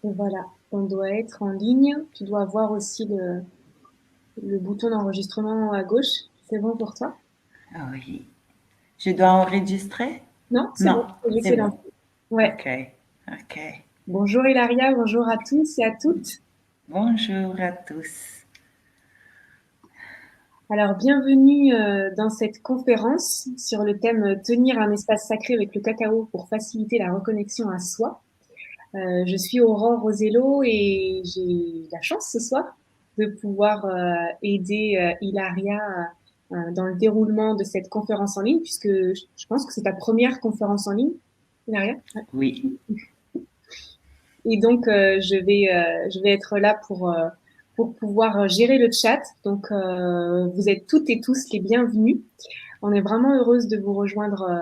Et voilà, on doit être en ligne. Tu dois voir aussi le bouton d'enregistrement à gauche. C'est bon pour toi? Ah oui. Je dois enregistrer? Non, c'est bon, Non, je c'est sais bon. lancer. Ouais. OK. OK. Bonjour Hilaria, bonjour à tous et à toutes. Bonjour à tous. Alors, bienvenue dans cette conférence sur le thème Tenir un espace sacré avec le cacao pour faciliter la reconnexion à soi. Je suis Aurore Rosello et j'ai la chance ce soir de pouvoir aider Hilaria dans le déroulement de cette conférence en ligne, puisque je pense que c'est ta première conférence en ligne, Hilaria. Ouais. Oui. Et donc, je vais être là pour pouvoir gérer le chat. Donc, vous êtes toutes et tous les bienvenus. On est vraiment heureuse de vous rejoindre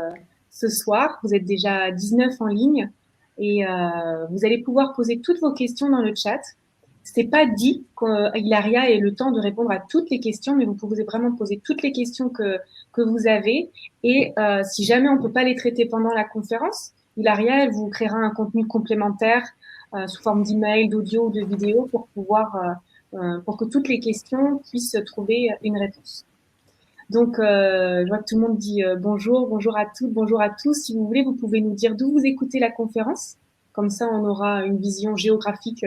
ce soir. Vous êtes déjà 19 en ligne et vous allez pouvoir poser toutes vos questions dans le chat. C'est pas dit qu'Hilaria ait le temps de répondre à toutes les questions, mais vous pouvez vraiment poser toutes les questions que vous avez. Et si jamais on peut pas les traiter pendant la conférence, Hilaria, elle vous créera un contenu complémentaire sous forme d'email, d'audio ou de vidéo pour pouvoir pour que toutes les questions puissent trouver une réponse. Donc, je vois que tout le monde dit bonjour, bonjour à toutes, bonjour à tous. Si vous voulez, vous pouvez nous dire d'où vous écoutez la conférence. Comme ça, on aura une vision géographique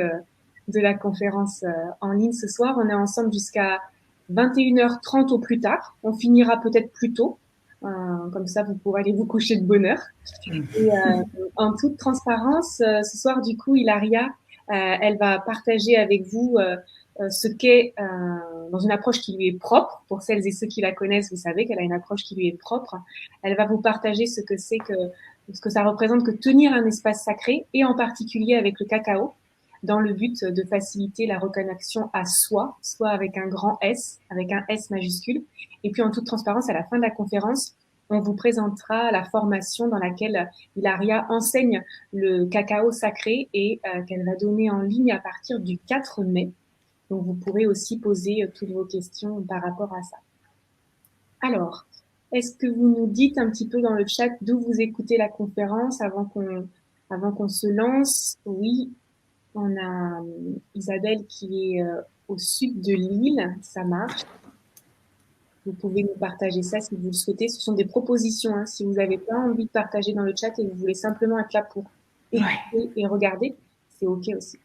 de la conférence en ligne ce soir. On est ensemble jusqu'à 21h30 au plus tard. On finira peut-être plus tôt. Comme ça, vous pourrez aller vous coucher de bonne heure. Et en toute transparence, ce soir, du coup, Hilaria, elle va partager avec vous ce qu'est, dans une approche qui lui est propre. Pour celles et ceux qui la connaissent, vous savez qu'elle a une approche qui lui est propre. Elle va vous partager ce que c'est que, ce que ça représente que tenir un espace sacré, et en particulier avec le cacao, dans le but de faciliter la reconnexion à soi, soit avec un grand S, avec un S majuscule. Et puis, en toute transparence, à la fin de la conférence, on vous présentera la formation dans laquelle Hilaria enseigne le cacao sacré et qu'elle va donner en ligne à partir du 4 mai. Donc, vous pourrez aussi poser toutes vos questions par rapport à ça. Alors, est-ce que vous nous dites un petit peu dans le chat d'où vous écoutez la conférence avant qu'on se lance? Oui, on a Isabelle qui est au sud de l'île, ça marche. Vous pouvez nous partager ça si vous le souhaitez. Ce sont des propositions, hein. Si vous n'avez pas envie de partager dans le chat et vous voulez simplement être là pour Ouais. écouter et regarder, c'est OK aussi.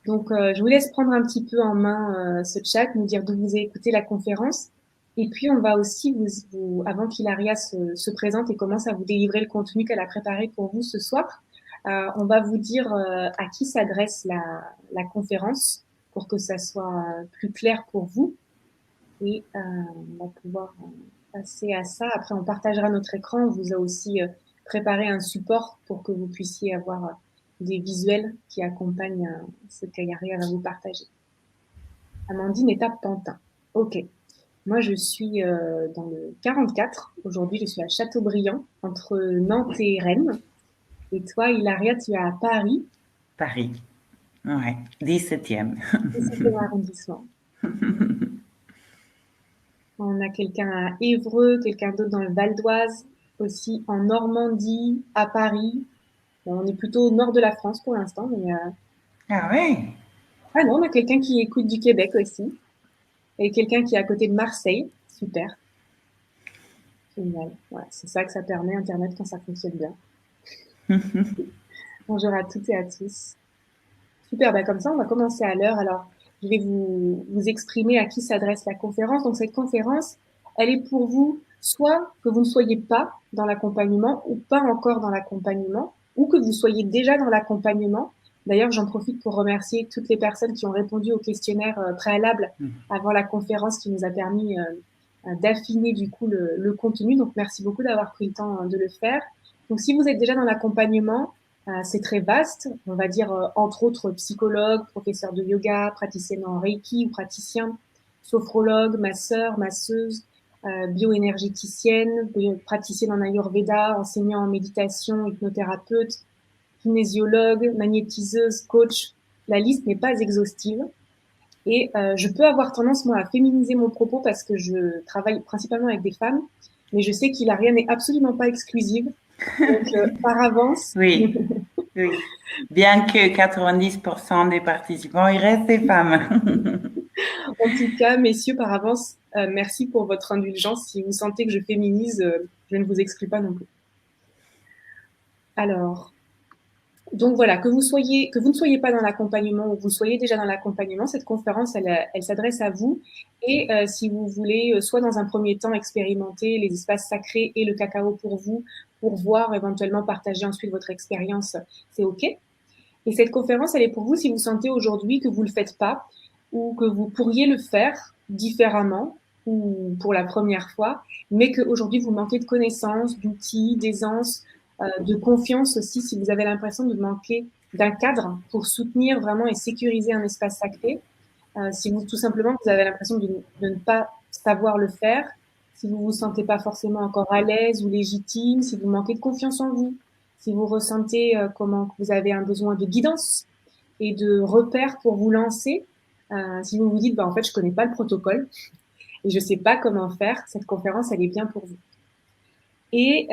Donc, je vous laisse prendre un petit peu en main ce chat, nous dire d'où vous avez écouté la conférence. Et puis, on va aussi avant qu'Hilaria se présente et commence à vous délivrer le contenu qu'elle a préparé pour vous ce soir, on va vous dire à qui s'adresse la conférence pour que ça soit plus clair pour vous. Et on va pouvoir passer à ça. Après, on partagera notre écran. On vous a aussi préparé un support pour que vous puissiez avoir des visuels qui accompagnent ce qu'Ayari va vous partager. Amandine est à Pantin. OK. Moi, je suis dans le 44. Aujourd'hui, je suis à Châteaubriand, entre Nantes et Rennes. Et toi, Hilaria, tu es à Paris, Paris. Ouais. 17e. 17e arrondissement. On a quelqu'un à Évreux, quelqu'un d'autre dans le Val d'Oise, aussi en Normandie, à Paris. Bon, on est plutôt au nord de la France pour l'instant, mais Ah ouais. ah non, on a quelqu'un qui écoute du Québec aussi, et quelqu'un qui est à côté de Marseille. Super, génial. Voilà, c'est ça que ça permet, Internet, quand ça fonctionne bien. Bonjour à toutes et à tous. Super, ben comme ça, on va commencer à l'heure. Alors, je vais vous exprimer à qui s'adresse la conférence. Donc, cette conférence, elle est pour vous, soit que vous ne soyez pas dans l'accompagnement ou pas encore dans l'accompagnement, ou que vous soyez déjà dans l'accompagnement. D'ailleurs, j'en profite pour remercier toutes les personnes qui ont répondu au questionnaire préalable avant la conférence qui nous a permis d'affiner du coup contenu. Donc, merci beaucoup d'avoir pris le temps de le faire. Donc, si vous êtes déjà dans l'accompagnement, c'est très vaste. On va dire, entre autres, psychologue, professeur de yoga, praticienne en Reiki ou praticien, sophrologue, masseur, masseuse, bioénergéticienne, praticienne en Ayurveda, enseignant en méditation, hypnothérapeute, kinésiologue, magnétiseuse, coach. La liste n'est pas exhaustive. Et je peux avoir tendance, moi, à féminiser mon propos parce que je travaille principalement avec des femmes, mais je sais qu'Hilaria n'est absolument pas exclusive. Donc, par avance, Oui. Oui. Bien que 90% des participants, ils restent des femmes. En tout cas, messieurs, par avance, merci pour votre indulgence. Si vous sentez que je féminise, je ne vous exclus pas non plus. Alors, donc voilà, que vous ne soyez pas dans l'accompagnement ou que vous soyez déjà dans l'accompagnement, cette conférence, elle s'adresse à vous. Et si vous voulez, soit dans un premier temps, expérimenter les espaces sacrés et le cacao pour vous, pour voir éventuellement partager ensuite votre expérience, c'est OK. Et cette conférence, elle est pour vous si vous sentez aujourd'hui que vous ne le faites pas ou que vous pourriez le faire différemment ou pour la première fois, mais qu'aujourd'hui vous manquez de connaissances, d'outils, d'aisance, de confiance aussi, si vous avez l'impression de manquer d'un cadre pour soutenir vraiment et sécuriser un espace sacré. Si vous tout simplement vous avez l'impression de ne pas savoir le faire, si vous vous sentez pas forcément encore à l'aise ou légitime, si vous manquez de confiance en vous, si vous ressentez comment vous avez un besoin de guidance et de repères pour vous lancer, si vous vous dites bah en fait je connais pas le protocole et je sais pas comment faire, cette conférence elle est bien pour vous. Et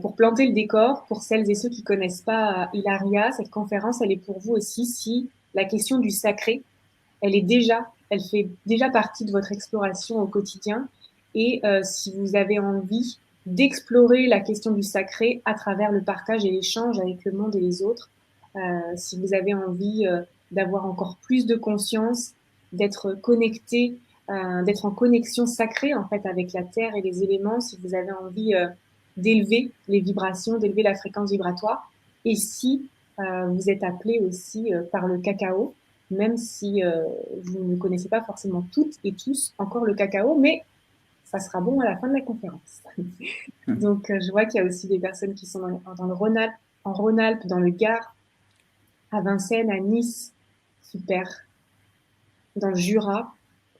pour planter le décor, pour celles et ceux qui connaissent pas Hilaria, cette conférence elle est pour vous aussi si la question du sacré elle fait déjà partie de votre exploration au quotidien. Et si vous avez envie d'explorer la question du sacré à travers le partage et l'échange avec le monde et les autres, si vous avez envie d'avoir encore plus de conscience, d'être connecté, d'être en connexion sacrée en fait avec la terre et les éléments, si vous avez envie d'élever les vibrations, d'élever la fréquence vibratoire, et si vous êtes appelé aussi par le cacao, même si vous ne connaissez pas forcément toutes et tous encore le cacao, mais ça sera bon à la fin de la conférence. Donc, je vois qu'il y a aussi des personnes qui sont dans le Rhône-Alpes, en Rhône-Alpes, dans le Gard, à Vincennes, à Nice, super, dans le Jura.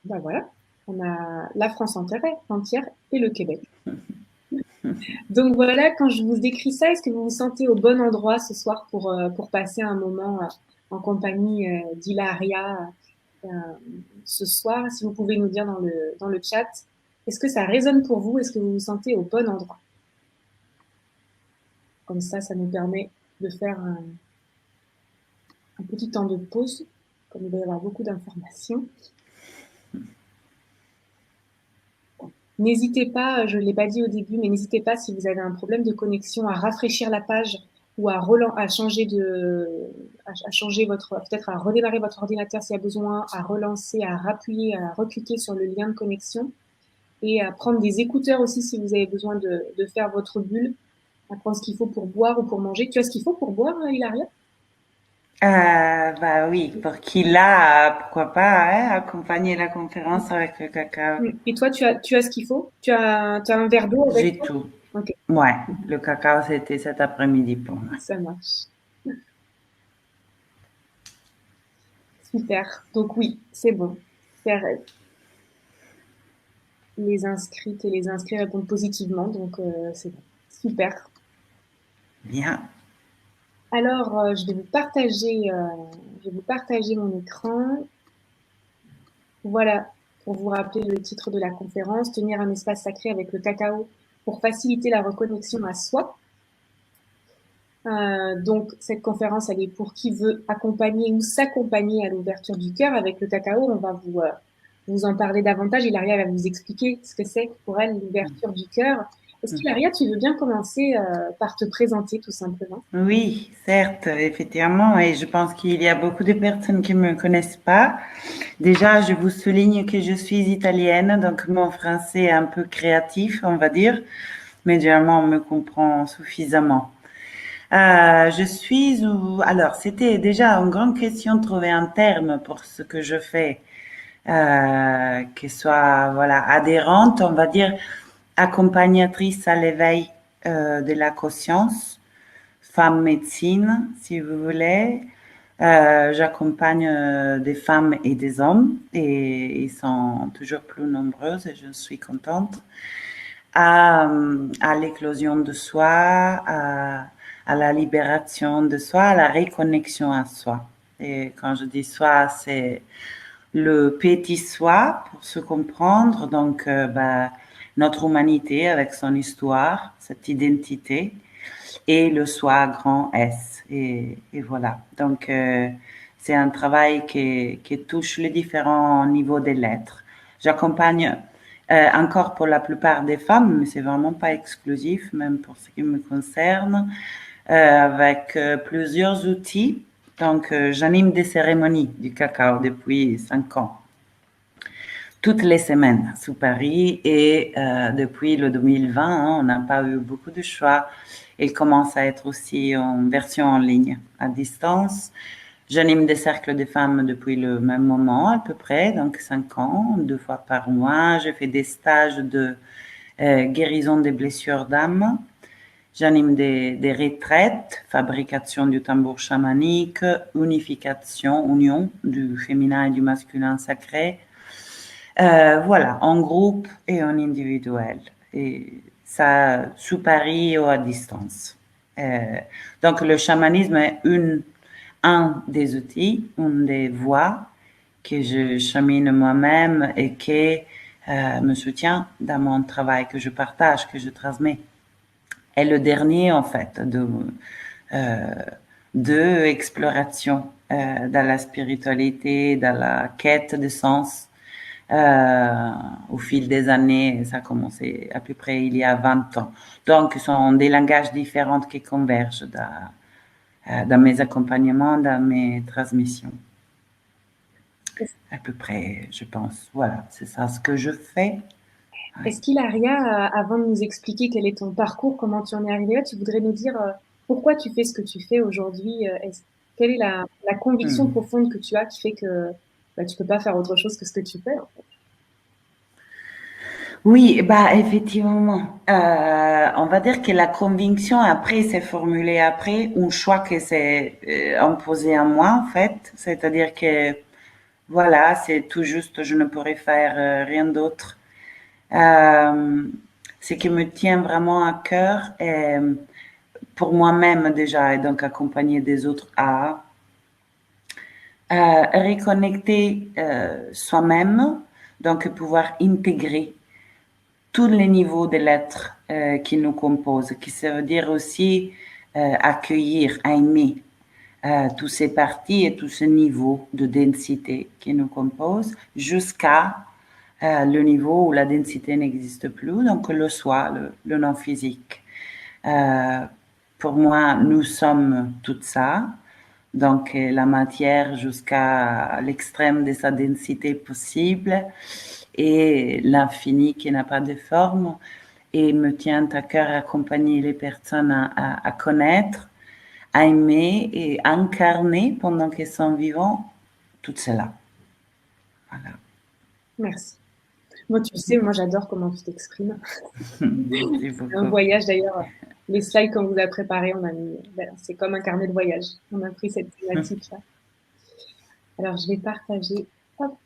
Ben voilà, on a la France entière et le Québec. Donc voilà, quand je vous décris ça, est-ce que vous vous sentez au bon endroit ce soir pour passer un moment en compagnie d'Hilaria ce soir? Si vous pouvez nous dire dans le chat, est-ce que ça résonne pour vous? Est-ce que vous vous sentez au bon endroit? Comme ça nous permet de faire un petit temps de pause, comme il va y avoir beaucoup d'informations. N'hésitez pas, je ne l'ai pas dit au début, mais n'hésitez pas si vous avez un problème de connexion à rafraîchir la page ou à changer votre, peut-être à redémarrer votre ordinateur s'il y a besoin, à relancer, à rappuyer, à recliquer sur le lien de connexion et à prendre des écouteurs aussi si vous avez besoin de faire votre bulle, à prendre ce qu'il faut pour boire ou pour manger. Tu as ce qu'il faut pour boire, Hilaria? Bah oui, pour qu'il a, pourquoi pas, hein, accompagner la conférence avec le cacao. Et toi, tu as ce qu'il faut? Tu as un verre d'eau avec J'ai toi? tout. Ok, Ouais, le cacao, c'était cet après-midi pour moi. ça marche. Super. Donc oui, c'est bon. Faire les inscrites et les inscrits répondent positivement, donc c'est bon. Super. Bien. Alors, je vais vous partager mon écran. Voilà, pour vous rappeler le titre de la conférence, tenir un espace sacré avec le cacao pour faciliter la reconnexion à soi. Donc, cette conférence, elle est pour qui veut accompagner ou s'accompagner à l'ouverture du cœur avec le cacao. On va vous en parler davantage. Hilaria va vous expliquer ce que c'est pour elle l'ouverture du cœur. Est-ce qu'Hilaria, tu veux bien commencer par te présenter tout simplement? Oui, certes, effectivement, et je pense qu'il y a beaucoup de personnes qui me connaissent pas. Déjà, je vous souligne que je suis italienne, donc mon français est un peu créatif, on va dire, mais généralement on me comprend suffisamment. Alors, c'était déjà une grande question de trouver un terme pour ce que je fais, qui soit, voilà, adhérente, on va dire, accompagnatrice à l'éveil, de la conscience, femme médecine, si vous voulez. J'accompagne des femmes et des hommes et ils sont toujours plus nombreuses et je suis contente à l'éclosion de soi, à la libération de soi, à la reconnexion à soi. Et quand je dis soi, c'est le petit soi pour se comprendre. Donc, notre humanité avec son histoire, cette identité. et le soi grand S. Et voilà. Donc, c'est un travail qui touche les différents niveaux des lettres. J'accompagne encore pour la plupart des femmes, mais c'est vraiment pas exclusif, même pour ce qui me concerne, avec plusieurs outils. Donc, j'anime des cérémonies du cacao depuis 5 ans, toutes les semaines sous Paris, et depuis le 2020, hein, on n'a pas eu beaucoup de choix. Il commence à être aussi en version en ligne, à distance. J'anime des cercles de femmes depuis le même moment à peu près, donc 5 ans, 2 fois par mois. Je fais des stages de guérison des blessures d'âme. J'anime des retraites, fabrication du tambour chamanique, union du féminin et du masculin sacré. Voilà, en groupe et en individuel. Et ça, sous Paris ou à distance. Donc le chamanisme est un des outils, une des voies que je chamine moi-même et qui me soutient dans mon travail que je partage, que je transmets. Et le dernier, en fait, de exploration dans la spiritualité, dans la quête de sens. Au fil des années, ça a commencé à peu près il y a 20 ans. Donc, ce sont des langages différents qui convergent dans mes accompagnements, dans mes transmissions. À peu près, je pense. Voilà, c'est ça ce que je fais. Ouais. Est-ce qu'Hilaria, avant de nous expliquer quel est ton parcours, comment tu en es arrivée là, tu voudrais nous dire pourquoi tu fais ce que tu fais aujourd'hui? Quelle est la conviction Hmm. profonde que tu as qui fait que bah, tu peux pas faire autre chose que ce que tu fais, en fait? Oui, bah effectivement, on va dire que la conviction après s'est formulée après un choix qui s'est imposé à moi en fait, c'est-à-dire que voilà, c'est tout juste, je ne pourrais faire rien d'autre. Euh, Ce qui me tient vraiment à cœur est pour moi-même déjà et donc accompagner des autres à reconnecter soi-même, donc pouvoir intégrer tous les niveaux de l'être qui nous composent, qui ça veut dire aussi accueillir, aimer tous ces parties et tous ces niveaux de densité qui nous composent jusqu'à le niveau où la densité n'existe plus, donc le soi, le non physique. Euh, pour moi, nous sommes tout ça, donc la matière jusqu'à l'extrême de sa densité possible et l'infini qui n'a pas de forme. Et me tient à cœur accompagner les personnes à connaître, à aimer et incarner pendant qu'elles sont vivantes tout cela. Voilà. Merci. Moi, tu sais, moi, j'adore comment tu t'exprimes. Merci C'est un beaucoup. voyage, d'ailleurs. Les slides qu'on vous a préparés, on a mis, ben, c'est comme un carnet de voyage. On a pris cette thématique-là. Alors, je vais partager, hop,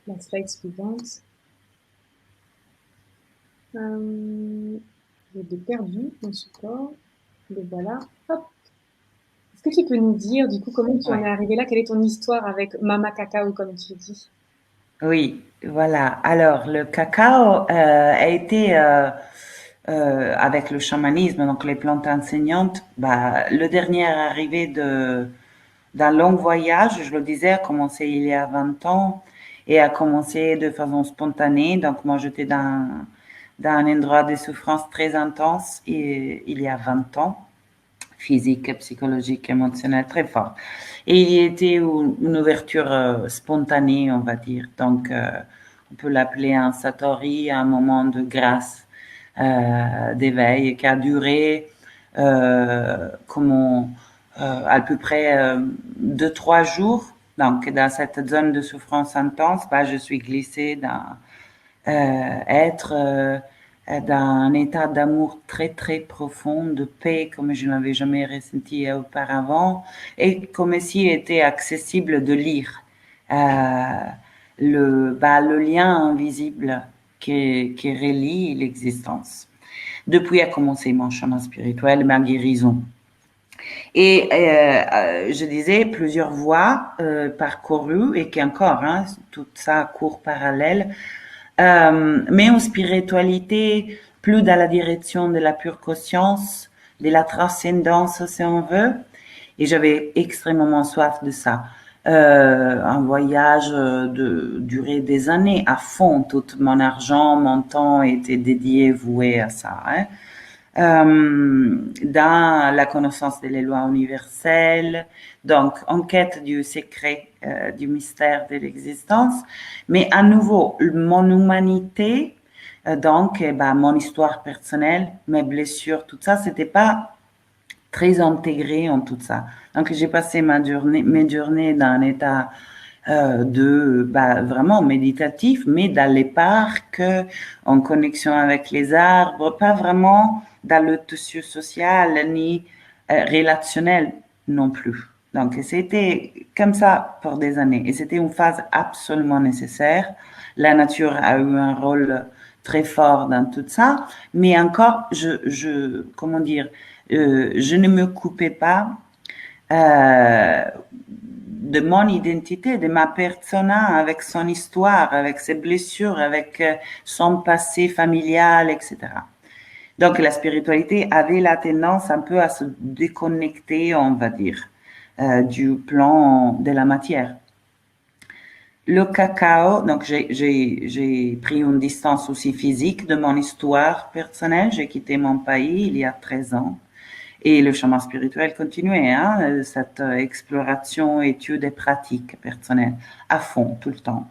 la slide suivante. J'ai perdu mon support. Le voilà. Hop. Est-ce que tu peux nous dire, du coup, comment tu en Ouais. es arrivé là? Quelle est ton histoire avec Mama Cacao, comme tu dis? Oui, voilà. Alors, le cacao a été avec le chamanisme, donc les plantes enseignantes, bah, le dernier arrivé d'un long voyage, je le disais, a commencé il y a 20 ans et a commencé de façon spontanée. Donc, moi, j'étais dans un endroit de souffrance très intense il y a 20 ans, physique, psychologique, émotionnel très fort. Et il y était une ouverture spontanée, on va dire. Donc, on peut l'appeler un satori, un moment de grâce, d'éveil, qui a duré comme à peu près 2, 3 jours. Donc, dans cette zone de souffrance intense, bah, je suis glissée dans être dans un état d'amour très très profond, de paix comme je n'avais jamais ressenti auparavant, et comme s'il était accessible de lire le lien invisible qui relie l'existence. Depuis a commencé mon chemin spirituel, ma guérison. Et je disais plusieurs voies parcourues et qui encore, hein, tout ça court parallèle, mais en spiritualité plus dans la direction de la pure conscience, de la transcendance, si on veut. Et j'avais extrêmement soif de ça. Un voyage de durer des années à fond. Tout mon argent, mon temps était dédié, voué à ça. Hein. Dans la connaissance des lois universelles, donc en quête du secret, du mystère de l'existence. Mais à nouveau, mon humanité, donc mon histoire personnelle, mes blessures, tout ça, c'était pas très intégré en tout ça. Donc j'ai passé mes journées dans un état vraiment méditatif, mais dans les parcs, en connexion avec les arbres, pas vraiment dans le tissu social ni relationnel non plus. Donc c'était comme ça pour des années et c'était une phase absolument nécessaire. La nature a eu un rôle très fort dans tout ça, mais encore, comment dire, je ne me coupais pas de mon identité, de ma persona, avec son histoire, avec ses blessures, avec son passé familial, etc. Donc la spiritualité avait la tendance un peu à se déconnecter, on va dire, du plan de la matière. Le cacao, donc j'ai pris une distance aussi physique de mon histoire personnelle. J'ai quitté mon pays il y a 13 ans. Et le chemin spirituel continuait, hein, cette exploration, étude et pratique personnelle à fond, tout le temps.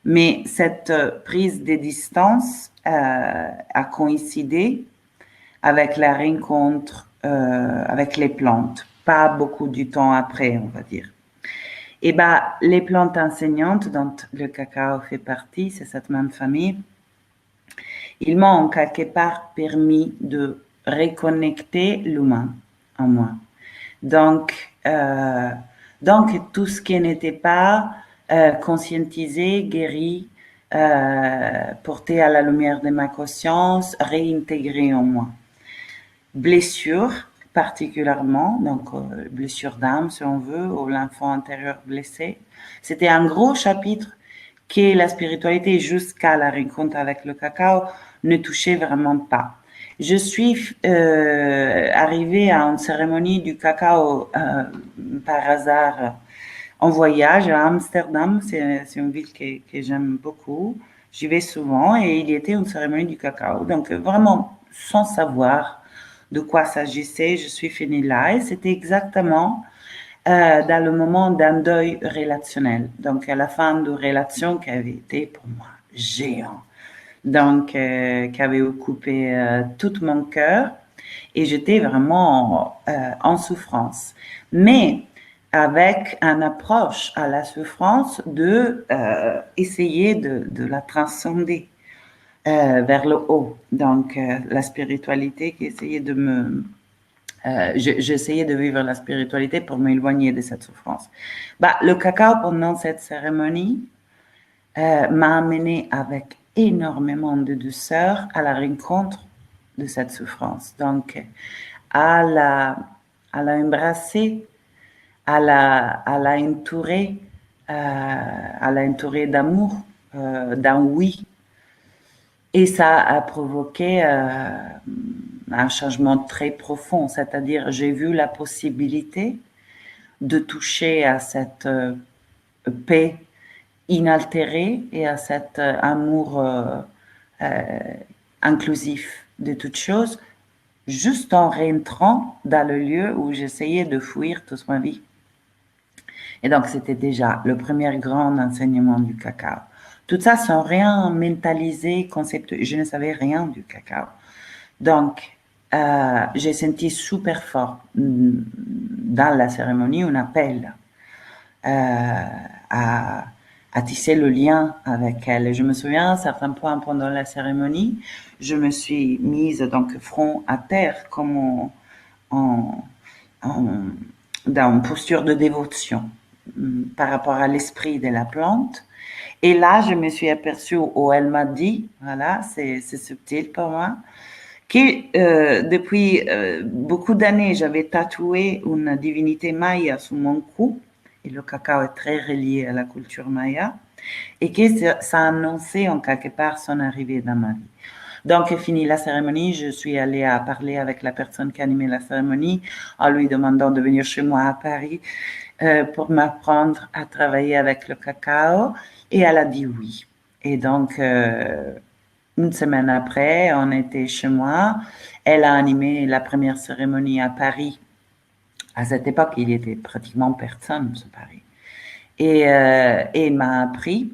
Mais cette prise de distance a coïncidé avec la rencontre avec les plantes, pas beaucoup du temps après, on va dire. Et les plantes enseignantes dont le cacao fait partie, c'est cette même famille, ils m'ont quelque part permis de reconnecter l'humain en moi. Donc, tout ce qui n'était pas conscientisé, guéri, porté à la lumière de ma conscience, réintégré en moi. Blessure, particulièrement, donc blessure d'âme, si on veut, ou l'enfant intérieur blessé. C'était un gros chapitre que la spiritualité, jusqu'à la rencontre avec le cacao, ne touchait vraiment pas. Je suis arrivée à une cérémonie du cacao par hasard en voyage à Amsterdam. C'est une ville que j'aime beaucoup. J'y vais souvent et il y était une cérémonie du cacao. Donc vraiment, sans savoir de quoi s'agissait, je suis finie là et c'était exactement dans le moment d'un deuil relationnel. Donc à la fin de relation qui avait été pour moi géant. Donc, qui avait occupé tout mon cœur et j'étais vraiment en souffrance. Mais avec une approche à la souffrance de essayer de la transcender vers le haut. Donc, la spiritualité qui essayait de me... j'essayais de vivre la spiritualité pour m'éloigner de cette souffrance. Le cacao, pendant cette cérémonie, m'a amené avec énormément de douceur à la rencontre de cette souffrance. Donc, à la embrasser, à la entourer, d'amour, d'un oui. Et ça a provoqué un changement très profond, c'est-à-dire j'ai vu la possibilité de toucher à cette paix inaltéré et à cet amour inclusif de toutes choses, juste en rentrant dans le lieu où j'essayais de fuir toute ma vie. Et donc, c'était déjà le premier grand enseignement du cacao. Tout ça sans rien mentaliser, conceptuel. Je ne savais rien du cacao. Donc, j'ai senti super fort dans la cérémonie un appel à tisser le lien avec elle. Et je me souviens, à un certain point pendant la cérémonie, je me suis mise donc front à terre comme dans une posture de dévotion par rapport à l'esprit de la plante. Et là, je me suis aperçue, où elle m'a dit, voilà, c'est subtil pour moi, que depuis beaucoup d'années, j'avais tatoué une divinité maya sous mon cou, et le cacao est très relié à la culture maya, et que ça annonçait en quelque part son arrivée dans ma vie. Donc, fini la cérémonie, je suis allée à parler avec la personne qui animait la cérémonie en lui demandant de venir chez moi à Paris pour m'apprendre à travailler avec le cacao et elle a dit oui. Et donc, une semaine après, on était chez moi. Elle a animé la première cérémonie à Paris. À cette époque, il y était pratiquement personne sur Paris. Et m'a appris.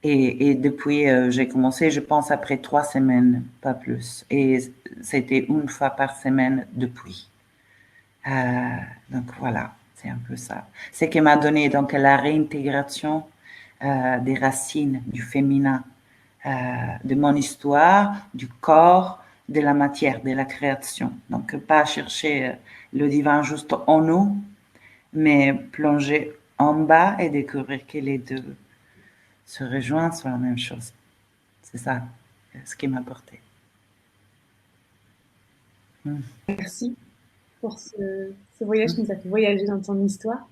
Et depuis, j'ai commencé, je pense, après 3 semaines, pas plus. Et c'était une fois par semaine depuis. Euh, donc voilà, c'est un peu ça. C'est qui m'a donné donc la réintégration des racines du féminin, de mon histoire, du corps, de la matière, de la création. Donc pas chercher le divin juste en nous, mais plonger en bas et découvrir que les deux se rejoignent sur la même chose. C'est ça ce qui m'a porté. Merci pour ce voyage qui nous a fait voyager dans ton histoire.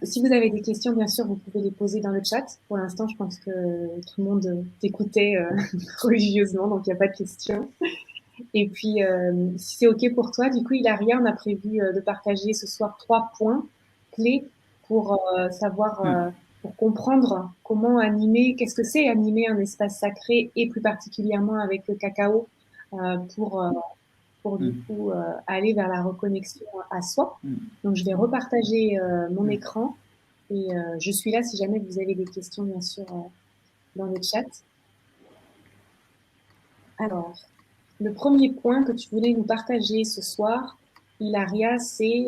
Si vous avez des questions, bien sûr, vous pouvez les poser dans le chat. Pour l'instant, je pense que tout le monde t'écoutait religieusement, donc il n'y a pas de questions. Et puis, si c'est OK pour toi, du coup, Hilaria, on a prévu de partager ce soir 3 points clés pour savoir, pour comprendre comment animer, qu'est-ce que c'est animer un espace sacré et plus particulièrement avec le cacao euh, pour, euh, pour du coup aller vers la reconnexion à soi. Donc, je vais repartager mon écran et je suis là si jamais vous avez des questions, bien sûr, dans le chat. Alors, le premier point que tu voulais nous partager ce soir, Hilaria, c'est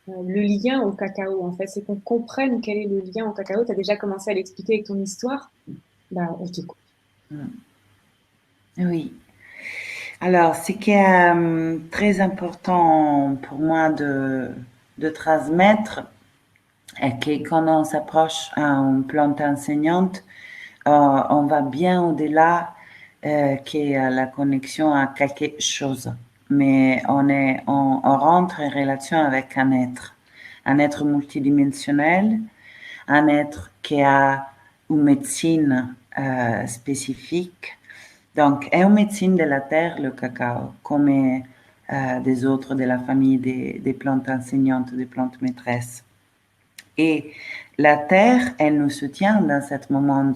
le lien au cacao. En fait, c'est qu'on comprenne quel est le lien au cacao. Tu as déjà commencé à l'expliquer avec ton histoire. Bah, on t'écoute. Oui. Alors, ce qui est très important pour moi de transmettre est que quand on s'approche à une plante enseignante, on va bien au-delà que la connexion à quelque chose. Mais on rentre en relation avec un être multidimensionnel, un être qui a une médecine spécifique. Donc, est une médecine de la terre, le cacao, comme des autres de la famille des plantes enseignantes, des plantes maîtresses. Et la terre, elle nous soutient dans ce moment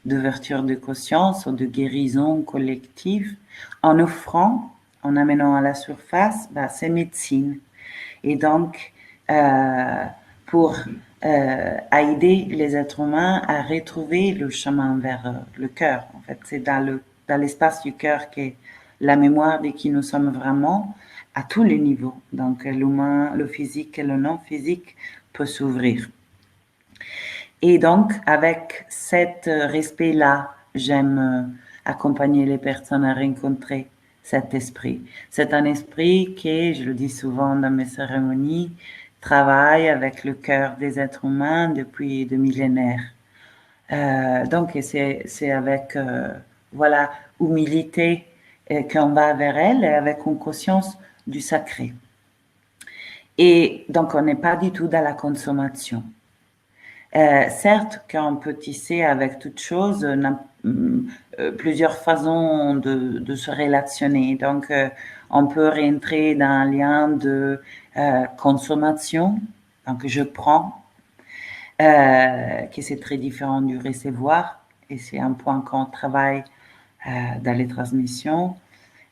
d'ouverture de conscience ou de guérison collective en offrant, en amenant à la surface, ces médecines. Et donc, pour aider les êtres humains à retrouver le chemin vers le cœur. En fait, c'est dans l'espace du cœur que la mémoire de qui nous sommes vraiment à tous les niveaux. Donc, l'humain, le physique et le non physique peut s'ouvrir. Et donc, avec cet respect-là, j'aime accompagner les personnes à rencontrer cet esprit. C'est un esprit qui, je le dis souvent dans mes cérémonies, travaille avec le cœur des êtres humains depuis des millénaires. Donc, c'est avec, voilà, humilité qu'on va vers elle et avec une conscience du sacré. Et donc, on n'est pas du tout dans la consommation. Certes, qu'on peut tisser avec toute chose, plusieurs façons de se relationner. Donc, on peut rentrer dans un lien de consommation. Donc, je prends, que c'est très différent du recevoir. Et c'est un point qu'on travaille dans les transmissions.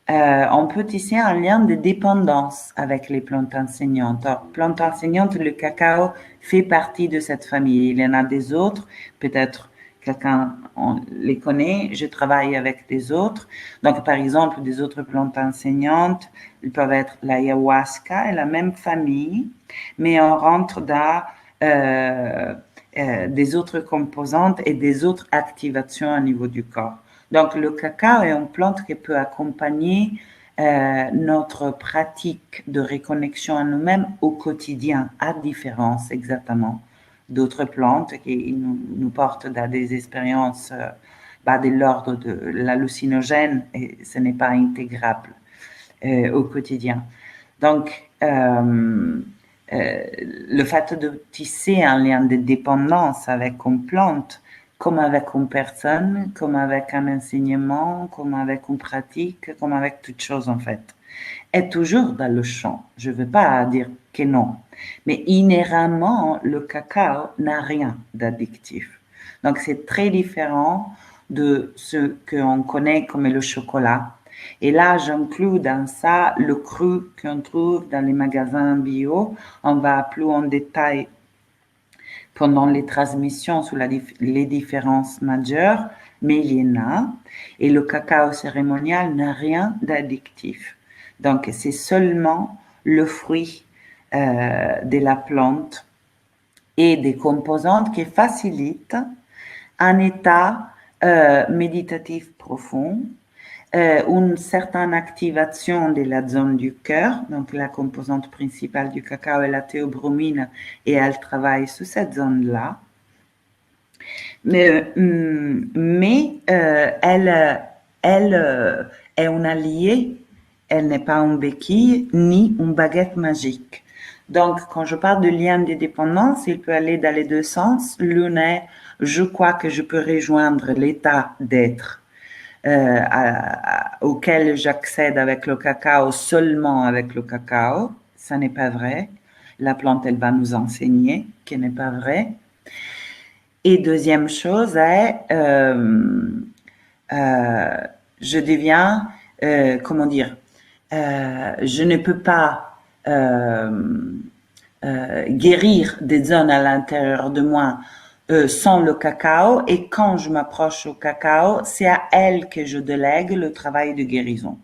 On peut tisser un lien de dépendance avec les plantes enseignantes. Alors, plantes enseignantes, le cacao fait partie de cette famille. Il y en a des autres, peut-être quelqu'un on les connaît, je travaille avec des autres. Donc, par exemple, des autres plantes enseignantes, ils peuvent être l'ayahuasca et la même famille, mais on rentre dans des autres composantes et des autres activations au niveau du corps. Donc, le cacao est une plante qui peut accompagner notre pratique de reconnexion à nous-mêmes au quotidien, à différence exactement d'autres plantes qui nous portent dans des expériences de l'ordre de l'hallucinogène et ce n'est pas intégrable au quotidien. Donc, le fait de tisser un lien de dépendance avec une plante comme avec une personne, comme avec un enseignement, comme avec une pratique, comme avec toute chose en fait. Est toujours dans le champ. Je ne veux pas dire que non. Mais inhéremment, le cacao n'a rien d'addictif. Donc c'est très différent de ce qu'on connaît comme le chocolat. Et là, j'inclus dans ça le cru qu'on trouve dans les magasins bio. On va plus en détail pendant les transmissions sur les différences majeures, mais il y en a. Et le cacao cérémonial n'a rien d'addictif. Donc, c'est seulement le fruit de la plante et des composantes qui facilitent un état méditatif profond, une certaine activation de la zone du cœur, donc la composante principale du cacao est la théobromine et elle travaille sur cette zone-là. Mais elle est un allié, elle n'est pas une béquille ni une baguette magique. Donc, quand je parle de lien de dépendance, il peut aller dans les deux sens. L'une est, je crois que je peux rejoindre l'état d'être auquel j'accède avec le cacao seulement avec le cacao. Ça n'est pas vrai. La plante, elle va nous enseigner que n'est pas vrai. Et deuxième chose est, je deviens, comment dire, je ne peux pas guérir des zones à l'intérieur de moi sans le cacao. Et quand je m'approche au cacao, c'est à elle que je délègue le travail de guérison.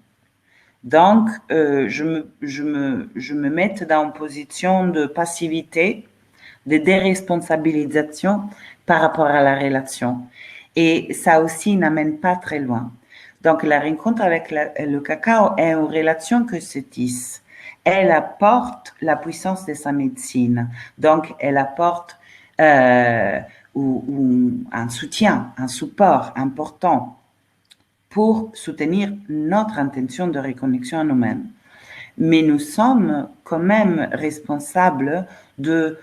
Donc, je me mets dans une position de passivité, de déresponsabilisation par rapport à la relation. Et ça aussi n'amène pas très loin. Donc, la rencontre avec le cacao est une relation que se tisse. Elle apporte la puissance de sa médecine. Donc, elle apporte un soutien, un support important pour soutenir notre intention de reconnexion à nous-mêmes. Mais nous sommes quand même responsables de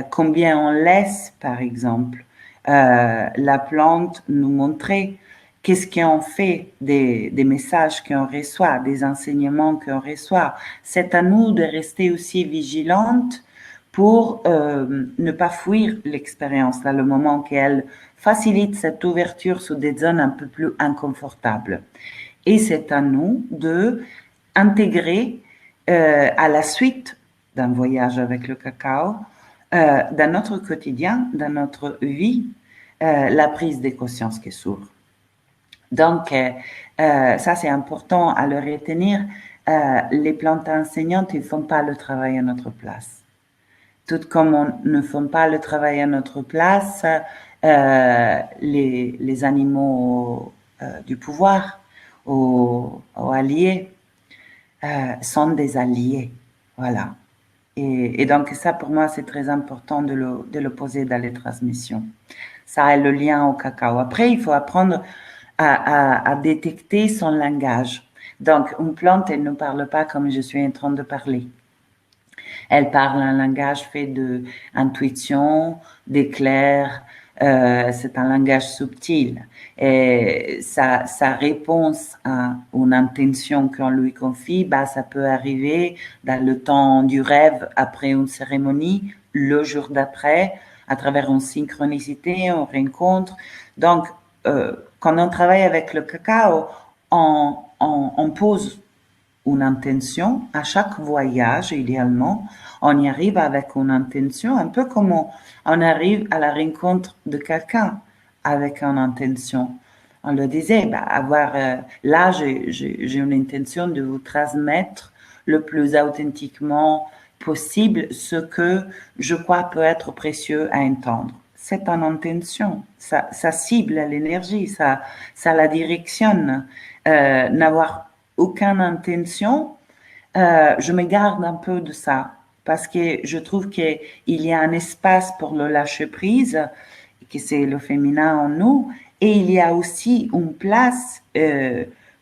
combien on laisse, par exemple, la plante nous montrer qu'est-ce qu'on fait des messages qu'on reçoit, des enseignements qu'on reçoit. C'est à nous de rester aussi vigilantes pour ne pas fuir l'expérience dans le moment qu'elle facilite cette ouverture sur des zones un peu plus inconfortables. Et c'est à nous de intégrer à la suite d'un voyage avec le cacao, dans notre quotidien, dans notre vie, la prise de conscience qui s'ouvre. Donc, ça c'est important à le retenir. Les plantes enseignantes, ils ne font pas le travail à notre place. Tout comme on ne fait pas le travail à notre place, les animaux du pouvoir, aux alliés, sont des alliés. Voilà. Et donc ça, pour moi, c'est très important de le poser dans les transmissions. Ça est le lien au cacao. Après, il faut apprendre à détecter son langage. Donc, une plante, elle ne parle pas comme je suis en train de parler. Elle parle un langage fait d'intuition, d'éclair. C'est un langage subtil. Et sa réponse à une intention qu'on lui confie, bah, ça peut arriver dans le temps du rêve, après une cérémonie, le jour d'après, à travers une synchronicité, une rencontre. Donc, quand on travaille avec le cacao, on pose une intention à chaque voyage, idéalement. On y arrive avec une intention, un peu comme on arrive à la rencontre de quelqu'un avec une intention. On le disait, là, j'ai une intention de vous transmettre le plus authentiquement possible ce que je crois peut être précieux à entendre. C'est une intention, ça cible l'énergie, ça la directionne. N'avoir aucune intention, je me garde un peu de ça parce que je trouve qu'il y a un espace pour le lâcher prise, que c'est le féminin en nous, et il y a aussi une place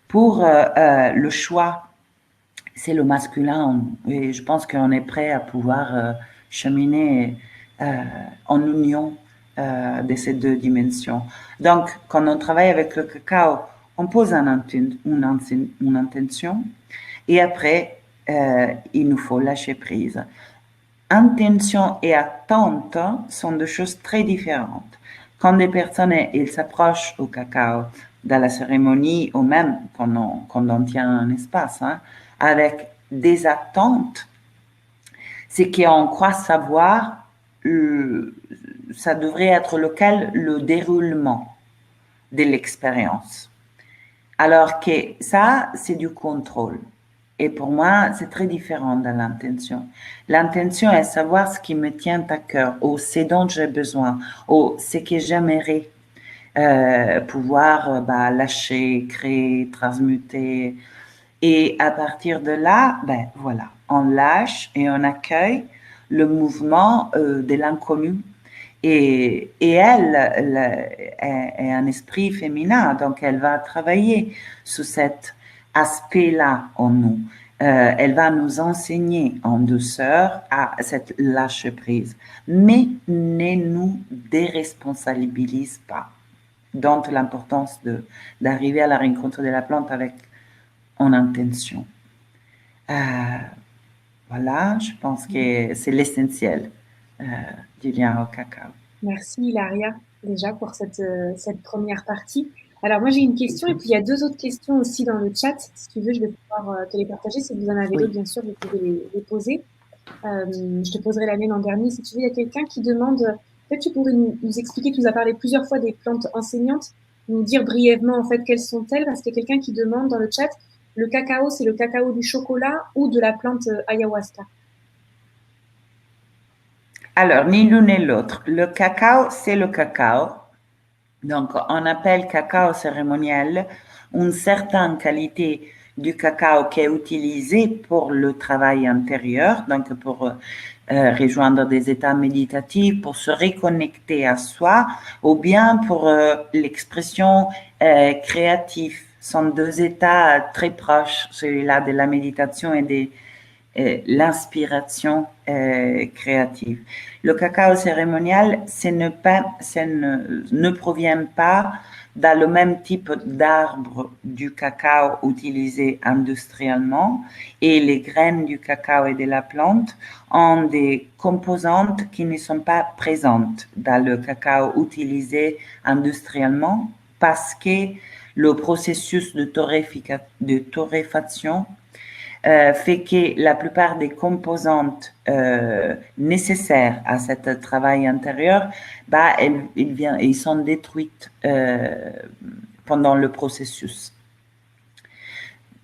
pour le choix. C'est le masculin en nous. Et je pense qu'on est prêt à pouvoir cheminer en union de ces deux dimensions. Donc, quand on travaille avec le cacao, on pose une intention et après, il nous faut lâcher prise. Intention et attente sont deux choses très différentes. Quand des personnes ils s'approchent au cacao dans la cérémonie ou même quand on tient un espace avec des attentes, c'est qu'on croit savoir ça devrait être lequel le déroulement de l'expérience. Alors que ça, c'est du contrôle. Et pour moi, c'est très différent de l'intention. L'intention est savoir ce qui me tient à cœur, ou ce dont j'ai besoin, ou ce que j'aimerais pouvoir lâcher, créer, transmuter. Et à partir de là, ben voilà, on lâche et on accueille le mouvement de l'inconnu. Et elle est un esprit féminin, donc elle va travailler sur cet aspect-là en nous. Elle va nous enseigner en douceur à cette lâche prise, mais ne nous déresponsabilise pas. Donc l'importance d'arriver à la rencontre de la plante avec en intention. Voilà, je pense que c'est l'essentiel du lien au cacao. Merci Hilaria déjà pour cette première partie. Alors moi j'ai une question et puis il y a deux autres questions aussi dans le chat. Si tu veux, je vais pouvoir te les partager. Si vous en avez d'autres, Oui. bien sûr, vous pouvez les poser. Je te poserai la mienne en dernier. Si tu veux, il y a quelqu'un qui demande, peut-être tu pourrais nous expliquer, tu nous as parlé plusieurs fois des plantes enseignantes, nous dire brièvement en fait quelles sont-elles, parce qu'il y a quelqu'un qui demande dans le chat, le cacao, c'est le cacao du chocolat ou de la plante ayahuasca? Alors, ni l'un ni l'autre. Le cacao, c'est le cacao. Donc, on appelle cacao cérémonial une certaine qualité du cacao qui est utilisé pour le travail intérieur, donc pour rejoindre des états méditatifs, pour se reconnecter à soi, ou bien pour l'expression créative. Ce sont deux états très proches, celui-là de la méditation et de l'inspiration créative. Le cacao cérémonial, ne provient pas dans le même type d'arbre du cacao utilisé industriellement et les graines du cacao et de la plante ont des composantes qui ne sont pas présentes dans le cacao utilisé industriellement parce que le processus de torréfaction fait que la plupart des composantes nécessaires à ce travail intérieur, ils sont détruites pendant le processus.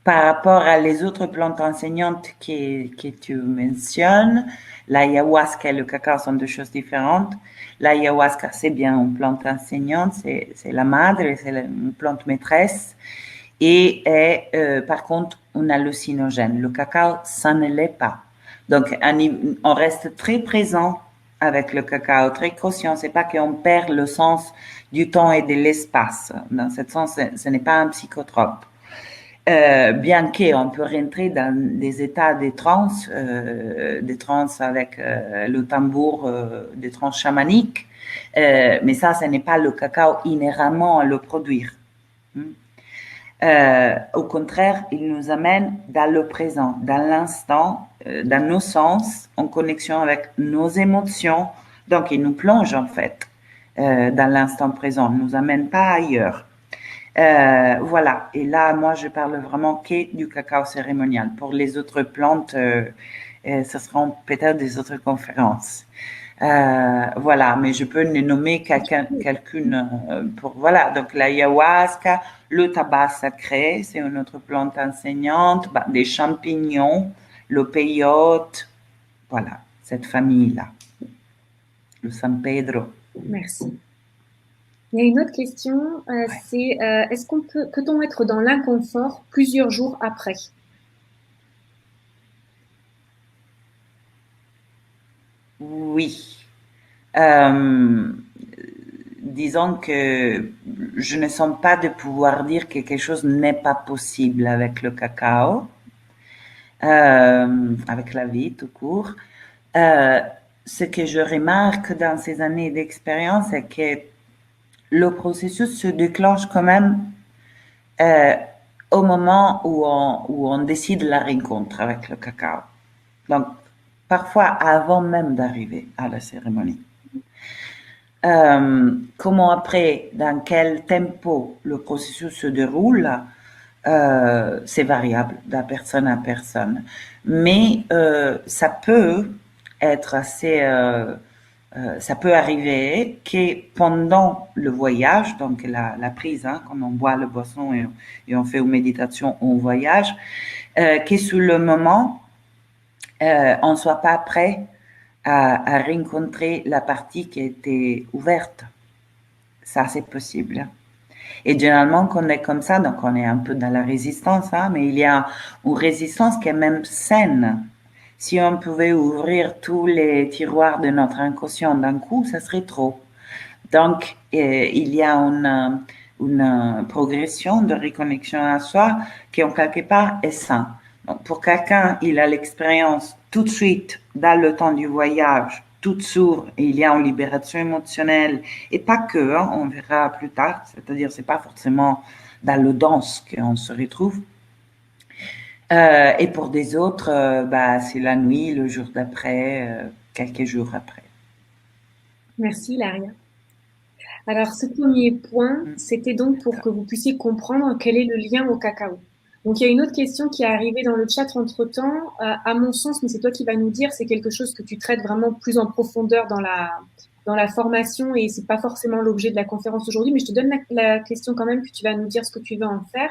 Par rapport à les autres plantes enseignantes que tu mentionnes, l'ayahuasca et le cacao sont deux choses différentes. L'ayahuasca, c'est bien une plante enseignante, c'est la madre, c'est une plante maîtresse et est par contre un hallucinogène. Le cacao, ça ne l'est pas. Donc, on reste très présent avec le cacao, très conscient. C'est pas qu'on perd le sens du temps et de l'espace. Dans ce sens, ce n'est pas un psychotrope. Bien qu'on peut rentrer dans des états de transe avec le tambour, des trans chamaniques, mais ça, ce n'est pas le cacao inhéremment à le produire. Au contraire, il nous amène dans le présent, dans l'instant, dans nos sens, en connexion avec nos émotions. Donc, il nous plonge en fait dans l'instant présent, il nous amène pas ailleurs. Voilà. Et là, moi, je parle vraiment que du cacao cérémonial. Pour les autres plantes, ce seront peut-être des autres conférences. Voilà, mais je peux nommer quelqu'une pour voilà. Donc l'ayahuasca, le tabac sacré, c'est une autre plante enseignante, des champignons, le peyote, voilà, cette famille-là, le San Pedro. Merci. Il y a une autre question, c'est est-ce peut-on être dans l'inconfort plusieurs jours après? Oui. Disons que je ne sens pas de pouvoir dire que quelque chose n'est pas possible avec le cacao, avec la vie tout court. ce que je remarque dans ces années d'expérience, c'est que le processus se déclenche quand même euh, au moment où on décide la rencontre avec le cacao. Donc, parfois avant même d'arriver à la cérémonie. Comment après, dans quel tempo le processus se déroule, c'est variable de personne à personne. Mais ça peut être ça peut arriver que pendant le voyage, donc la prise, hein, quand on boit le boisson et on fait une méditation au voyage, que sur le moment, on ne soit pas prêt à rencontrer la partie qui était ouverte. Ça, c'est possible. Et généralement, quand on est comme ça, donc on est un peu dans la résistance, hein, mais il y a une résistance qui est même saine. Si on pouvait ouvrir tous les tiroirs de notre inconscient d'un coup, ça serait trop. Donc, il y a une progression de reconnexion à soi qui, en quelque part, est sain. Donc, pour quelqu'un, il a l'expérience tout de suite, dans le temps du voyage, tout s'ouvre et il y a une libération émotionnelle, et pas que, hein, on verra plus tard, c'est-à-dire c'est pas forcément dans le danse qu'on se retrouve. Et pour des autres, bah, c'est la nuit, le jour d'après, quelques jours après. Merci, Laria. Alors, ce premier point, c'était donc pour que vous puissiez comprendre quel est le lien au cacao. Donc, il y a une autre question qui est arrivée dans le chat entre-temps. À mon sens, mais c'est toi qui vas nous dire, c'est quelque chose que tu traites vraiment plus en profondeur dans la formation et c'est pas forcément l'objet de la conférence aujourd'hui, mais je te donne la question quand même, puis tu vas nous dire ce que tu veux en faire.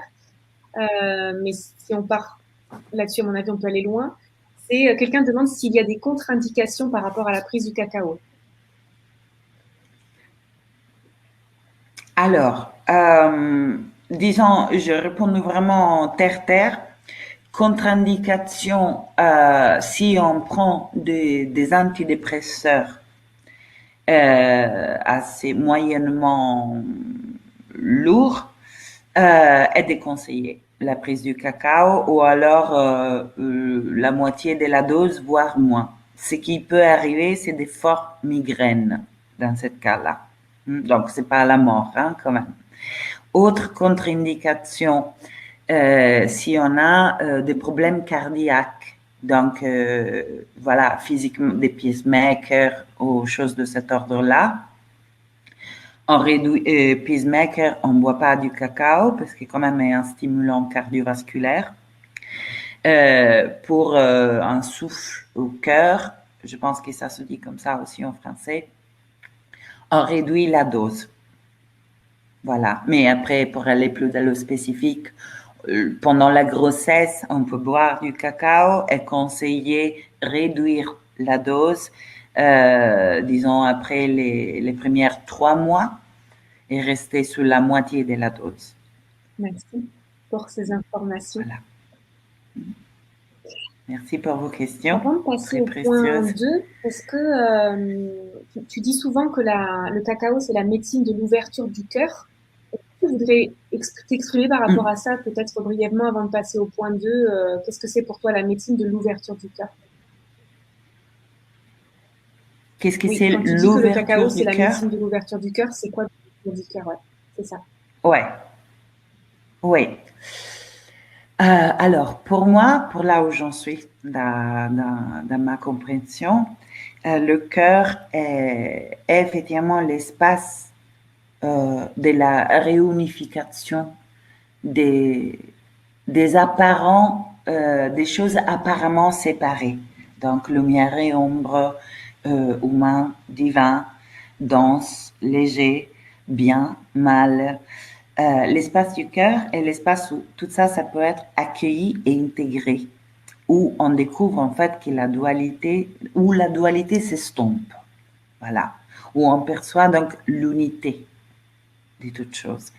Mais si on part là-dessus, à mon avis, on peut aller loin. C'est quelqu'un demande s'il y a des contre-indications par rapport à la prise du cacao. Alors, disons, je réponds vraiment terre-terre. Contre-indication, si on prend des antidépresseurs assez moyennement lourds, est déconseillé la prise du cacao ou alors la moitié de la dose, voire moins. Ce qui peut arriver, c'est des fortes migraines dans ce cas-là. Donc, c'est pas la mort, hein, quand même. Autre contre-indication, si on a des problèmes cardiaques, donc voilà, physiquement des pacemakers ou choses de cet ordre-là. On réduit, pacemaker, on ne boit pas du cacao parce que quand même est un stimulant cardiovasculaire. Pour un souffle au cœur, je pense que ça se dit comme ça aussi en français, on réduit la dose. Voilà. Mais après, pour aller plus dans le spécifique, pendant la grossesse, on peut boire du cacao et conseiller réduire la dose, disons après les premières 3 mois et rester sur la moitié de la dose. Merci pour ces informations. Voilà. Merci pour vos questions. Avant de passer Très au point précieuses. 2, est-ce que tu dis souvent que le cacao, c'est la médecine de l'ouverture du cœur? Tu voudrais t'exprimer par rapport à ça, peut-être brièvement avant de passer au point 2, qu'est-ce que c'est pour toi la médecine de l'ouverture du cœur? Qu'est-ce que Oui, c'est quand tu dis que le cacao, l'ouverture c'est du la cœur? médecine de l'ouverture du cœur, c'est quoi l'ouverture du cœur? Ouais, c'est ça. Ouais, oui. Alors, pour moi, pour là où j'en suis dans ma compréhension, le cœur est effectivement l'espace de la réunification des, des apparents, des choses apparemment séparées. Donc, lumière et ombre, humain, divin, dense, léger, bien, mal. L'espace du cœur est l'espace où tout ça, ça peut être accueilli et intégré, où on découvre en fait que la dualité, où la dualité s'estompe, voilà, où on perçoit donc l'unité de toutes choses.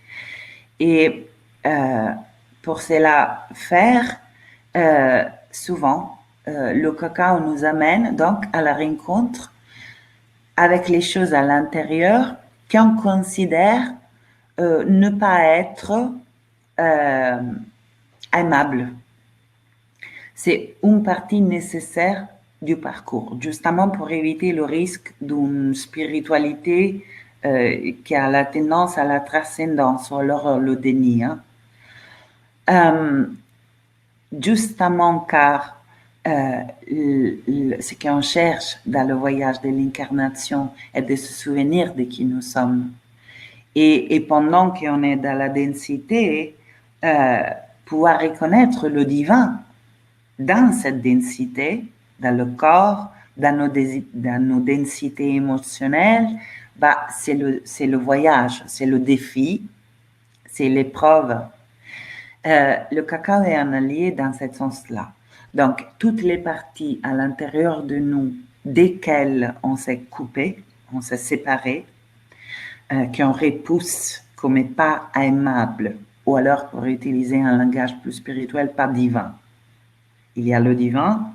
Et pour cela faire, souvent, le cacao nous amène donc à la rencontre avec les choses à l'intérieur qu'on considère ne pas être aimable. C'est une partie nécessaire du parcours, justement pour éviter le risque d'une spiritualité qui a la tendance à la transcendance ou alors le déni. Hein. Euh, Justement car ce qu'on cherche dans le voyage de l'incarnation est de se souvenir de qui nous sommes. Et pendant qu'on est dans la densité, pouvoir reconnaître le divin dans cette densité, dans le corps, dans nos densités émotionnelles, bah, c'est le voyage, c'est le défi, c'est l'épreuve. Le cacao est un allié dans ce sens-là. Donc, toutes les parties à l'intérieur de nous, desquelles on s'est coupé, on s'est séparé, qu'on repousse comme pas aimable, ou alors pour utiliser un langage plus spirituel, pas divin. Il y a le divin,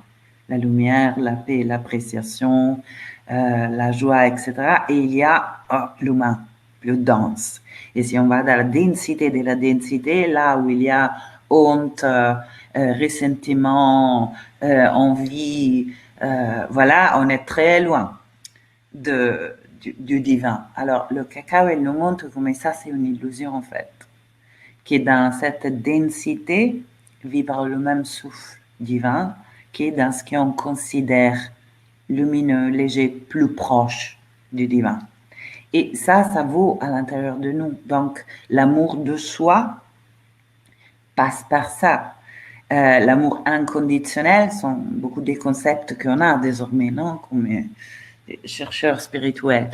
la lumière, la paix, l'appréciation, la joie, etc. Et il y a l'humain, le dense. Et si on va dans la densité de la densité, là où il y a honte, ressentiment, envie, voilà, on est très loin du divin. Alors, le cacao, il nous montre comment ça, c'est une illusion, en fait. Qui est dans cette densité, vibre le même souffle divin, qui est dans ce qu'on considère lumineux, léger, plus proche du divin. Et ça vaut à l'intérieur de nous. Donc, l'amour de soi passe par ça. L'amour inconditionnel sont beaucoup des concepts qu'on a désormais, non? Comme chercheurs spirituels.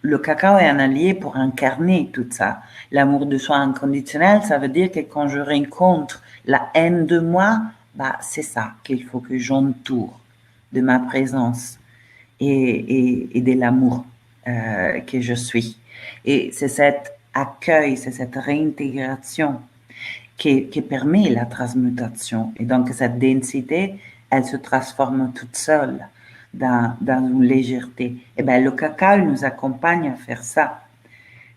Le cacao est un allié pour incarner tout ça. L'amour de soi inconditionnel, ça veut dire que quand je rencontre la haine de moi, bah, c'est ça qu'il faut que j'entoure de ma présence et de l'amour que je suis. Et c'est cet accueil, c'est cette réintégration qui permet la transmutation. Et donc, cette densité, elle se transforme toute seule dans une légèreté. Et bien, le cacao nous accompagne à faire ça.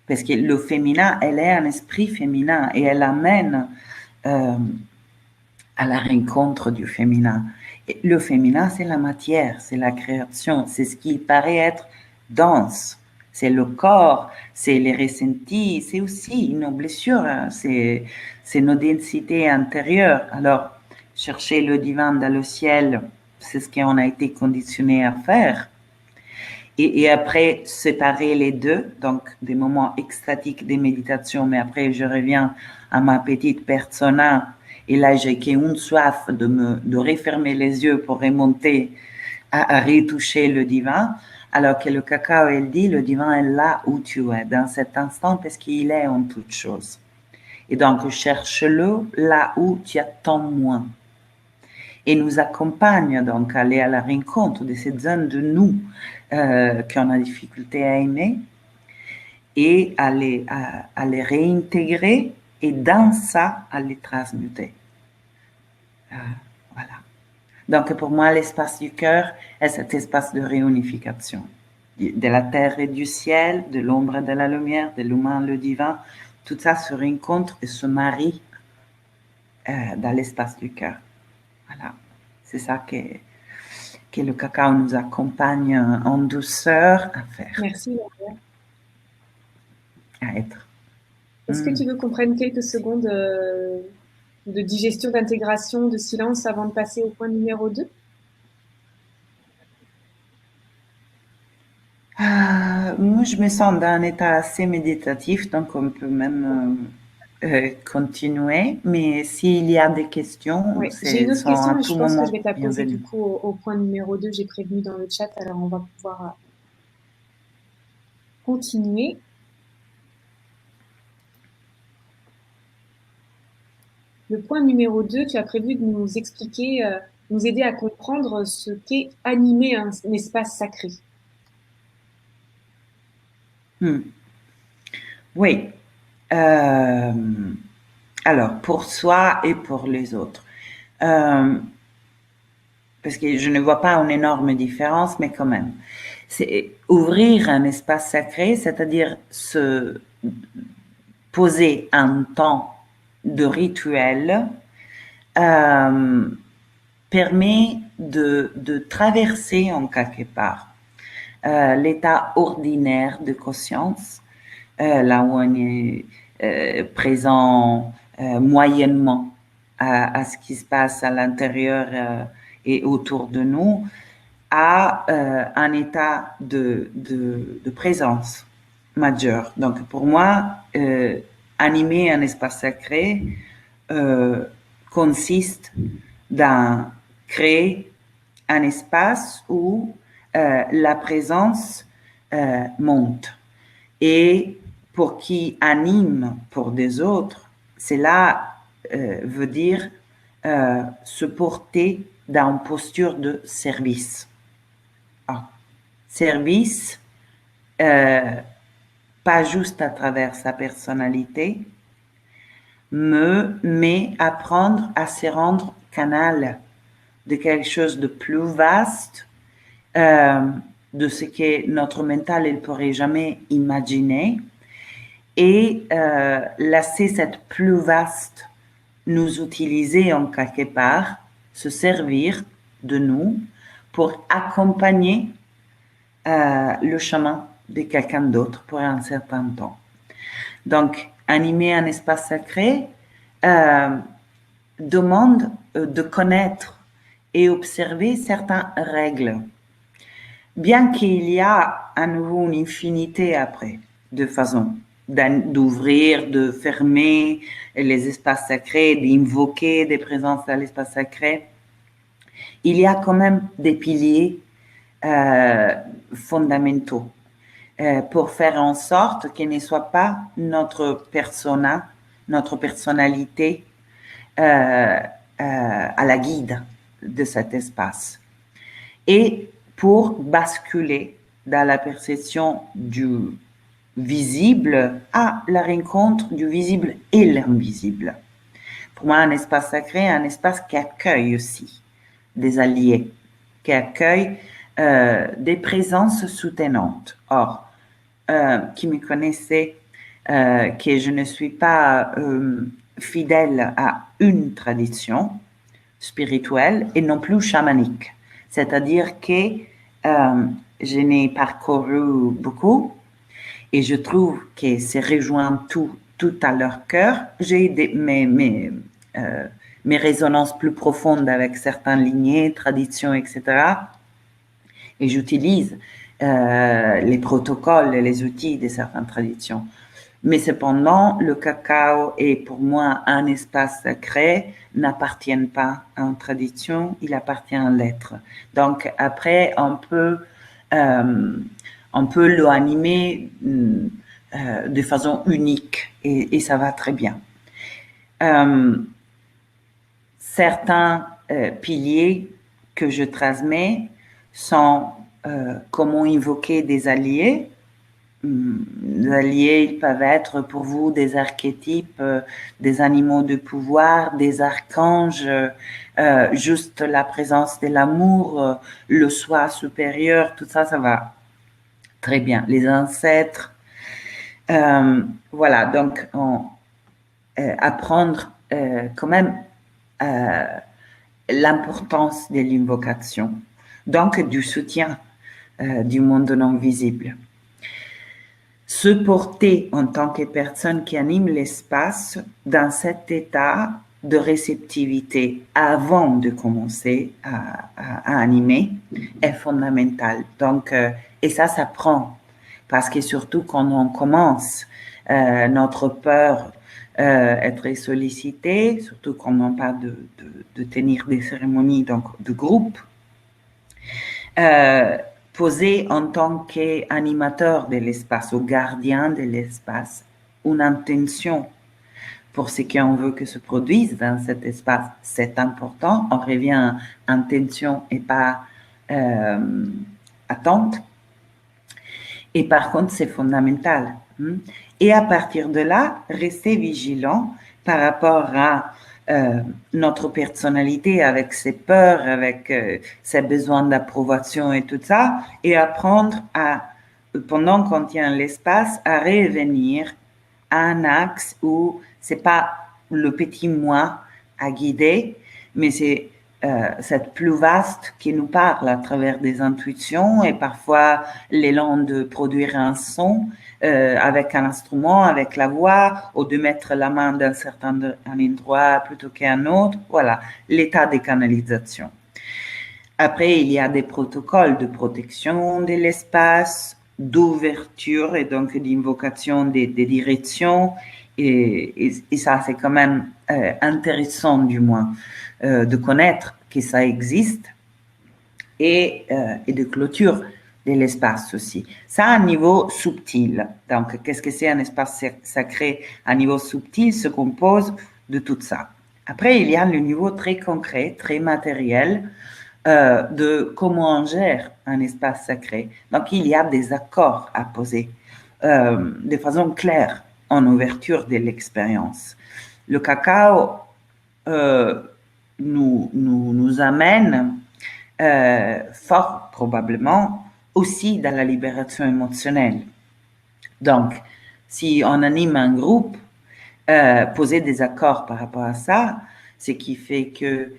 Parce que le féminin, elle est un esprit féminin et elle amène à la rencontre du féminin. Et le féminin, c'est la matière, c'est la création, c'est ce qui paraît être dense. C'est le corps, c'est les ressentis, c'est aussi nos blessures, hein, c'est nos densités intérieures. Alors, chercher le divin dans le ciel, c'est ce qu'on a été conditionné à faire. Et après, séparer les deux, donc des moments extatiques de méditation, mais après, je reviens à ma petite persona, et là, j'ai qu'une soif de refermer les yeux pour remonter à retoucher le divin, alors que le cacao, elle dit, le divin est là où tu es, dans cet instant, parce qu'il est en toute chose. Et donc, cherche-le là où tu attends moins. Et nous accompagne donc à aller à la rencontre de cette zone de nous qu'on a difficulté à aimer et à les réintégrer et dans ça, à les transmuter. Voilà. Donc, pour moi, l'espace du cœur est cet espace de réunification de la terre et du ciel, de l'ombre et de la lumière, de l'humain et le divin. Tout ça se rencontre et se marie dans l'espace du cœur. Voilà. C'est ça que le cacao nous accompagne en douceur à faire. Merci. À être. Est-ce que tu veux qu'on prenne quelques secondes de digestion, d'intégration, de silence avant de passer au point numéro 2? Moi, je me sens dans un état assez méditatif, donc on peut même continuer. Mais s'il y a des questions, Oui, j'ai une autre sont à question et je tout pense que moment je vais te la poser du bienvenues. coup au point numéro 2. J'ai prévenu dans le chat, alors on va pouvoir continuer. Le point numéro 2, tu as prévu de nous expliquer, nous aider à comprendre ce qu'est animer un espace sacré. Oui. Alors, pour soi et pour les autres. Parce que je ne vois pas une énorme différence, mais quand même. C'est ouvrir un espace sacré, c'est-à-dire se poser un temps de rituel permet de traverser en quelque part l'état ordinaire de conscience, là où on est présent moyennement à ce qui se passe à l'intérieur et autour de nous, à un état de présence majeure. Donc pour moi, animer un espace sacré consiste dans créer un espace où la présence monte. Et pour qui anime pour des autres, cela veut dire se porter dans une posture de service. Service, pas juste à travers sa personnalité, mais apprendre à se rendre canal de quelque chose de plus vaste, de ce que notre mental ne pourrait jamais imaginer, et laisser cette plus vaste nous utiliser en quelque part, se servir de nous pour accompagner le chemin de quelqu'un d'autre pour un certain temps. Donc, animer un espace sacré demande de connaître et observer certaines règles, bien qu'il y a à nouveau une infinité après de façons d'ouvrir, de fermer les espaces sacrés, d'invoquer des présences à l'espace sacré. Il y a quand même des piliers fondamentaux pour faire en sorte qu'il ne soit pas notre persona, notre personnalité à la guide de cet espace. Et pour basculer dans la perception du visible à la rencontre du visible et l'invisible. Pour moi, un espace sacré est un espace qui accueille aussi des alliés, qui accueille des présences soutenantes. Or, qui me connaissait, que je ne suis pas fidèle à une tradition spirituelle et non plus chamanique. C'est-à-dire que je n'ai parcouru beaucoup et je trouve que c'est rejoint tout à leur cœur. J'ai mes résonances plus profondes avec certaines lignées, traditions, etc. Et j'utilise les protocoles et les outils de certaines traditions. Mais cependant, le cacao est pour moi un espace sacré, n'appartient pas à une tradition, il appartient à l'être. Donc après, on peut le animer de façon unique et ça va très bien. Certains piliers que je transmets sont comment invoquer des alliés. Les alliés, ils peuvent être pour vous des archétypes, des animaux de pouvoir, des archanges, juste la présence de l'amour, le soi supérieur, tout ça, ça va très bien. Les ancêtres, voilà, donc apprendre quand même l'importance de l'invocation, donc du soutien du monde non visible. Se porter en tant que personne qui anime l'espace dans cet état de réceptivité avant de commencer à animer est fondamental. Donc, et ça s'apprend parce que surtout quand on commence, notre peur est très sollicitée, surtout quand on parle de tenir des cérémonies donc de groupe. Poser en tant qu'animateur de l'espace, ou gardien de l'espace, une intention pour ce qu'on veut que se produise dans cet espace, c'est important. On revient à intention et pas attente. Et par contre, c'est fondamental. Et à partir de là, rester vigilant par rapport à notre personnalité, avec ses peurs, avec ses besoins d'approbation et tout ça, et apprendre à, pendant qu'on tient l'espace, à revenir à un axe où c'est pas le petit moi à guider, mais c'est cette plus vaste qui nous parle à travers des intuitions et parfois l'élan de produire un son avec un instrument, avec la voix, ou de mettre la main d'un certain un endroit plutôt qu'un autre. Voilà, l'état des canalisations. Après, il y a des protocoles de protection de l'espace, d'ouverture et donc d'invocation des directions. Et ça, c'est quand même intéressant, du moins, de connaître que ça existe et de clôture de l'espace aussi. Ça, à un niveau subtil. Donc, qu'est-ce que c'est un espace sacré à niveau subtil se compose de tout ça. Après, il y a le niveau très concret, très matériel, de comment on gère un espace sacré. Donc, il y a des accords à poser de façon claire en ouverture de l'expérience. Le cacao nous amène fort probablement aussi dans la libération émotionnelle. Donc, si on anime un groupe, poser des accords par rapport à ça, ce qui fait que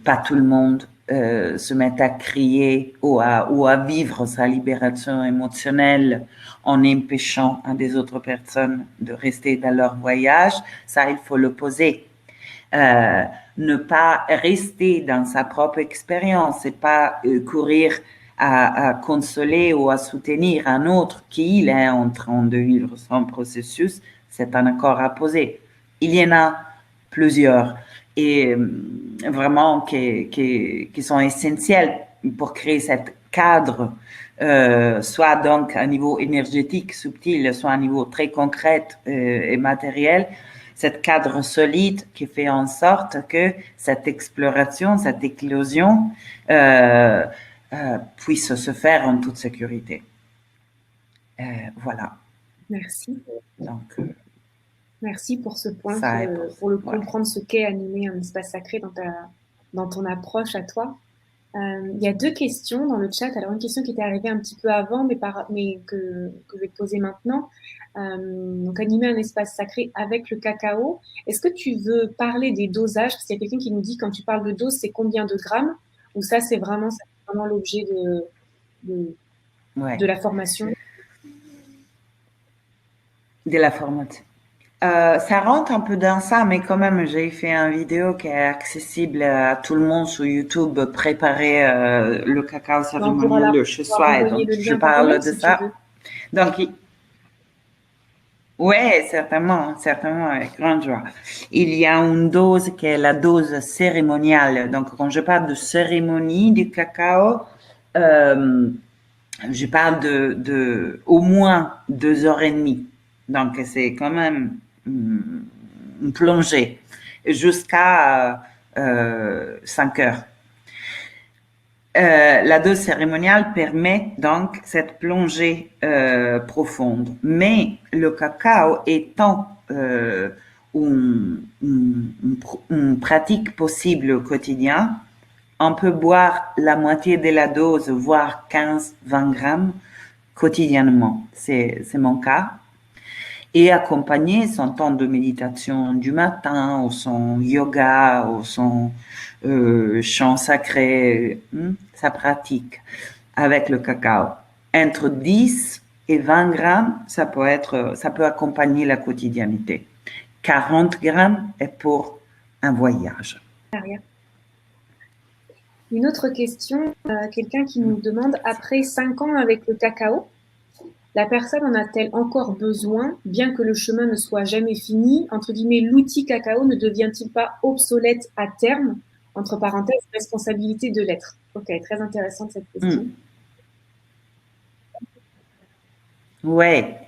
pas tout le monde se met à crier ou à vivre sa libération émotionnelle en empêchant à des autres personnes de rester dans leur voyage, ça, il faut le poser. Ne pas rester dans sa propre expérience et pas courir à consoler ou à soutenir un autre qui il est en train de vivre son processus, c'est un accord à poser. Il y en a plusieurs et vraiment qui sont essentiels pour créer cet cadre, soit donc à un niveau énergétique subtil, soit à un niveau très concret et matériel, cet cadre solide qui fait en sorte que cette exploration, cette éclosion puisse se faire en toute sécurité. Voilà. Merci. Donc, merci pour ce point, ça pour le comprendre ce qu'est animer un espace sacré dans ton approche à toi. Il y a deux questions dans le chat. Alors, une question qui était arrivée un petit peu avant, mais que je vais te poser maintenant. Donc, animer un espace sacré avec le cacao. Est-ce que tu veux parler des dosages? Parce qu'il y a quelqu'un qui nous dit, quand tu parles de dose, c'est combien de grammes? Ou ça, c'est vraiment l'objet de la formation? De la formation. Ça rentre un peu dans ça, mais quand même, j'ai fait une vidéo qui est accessible à tout le monde sur YouTube, préparer le cacao cérémonial de chez soi, et donc je parle de ça. Donc, ouais, certainement, avec grande joie. Il y a une dose qui est la dose cérémoniale. Donc, quand je parle de cérémonie du cacao, je parle de au moins 2 heures et demie. Donc, c'est quand même une plongée jusqu'à 5 heures. La dose cérémoniale permet donc cette plongée profonde. Mais le cacao étant une pratique possible au quotidien, on peut boire la moitié de la dose, voire 15-20 grammes quotidiennement. C'est mon cas. Et accompagner son temps de méditation du matin, ou son yoga, ou son chant sacré, sa pratique avec le cacao. Entre 10 et 20 grammes, ça peut accompagner la quotidienneté. 40 grammes est pour un voyage. Une autre question, quelqu'un qui nous demande, après 5 ans avec le cacao, la personne en a-t-elle encore besoin, bien que le chemin ne soit jamais fini? Entre guillemets, l'outil cacao ne devient-il pas obsolète à terme? Entre parenthèses, responsabilité de l'être. Ok, très intéressante cette question. Ouais.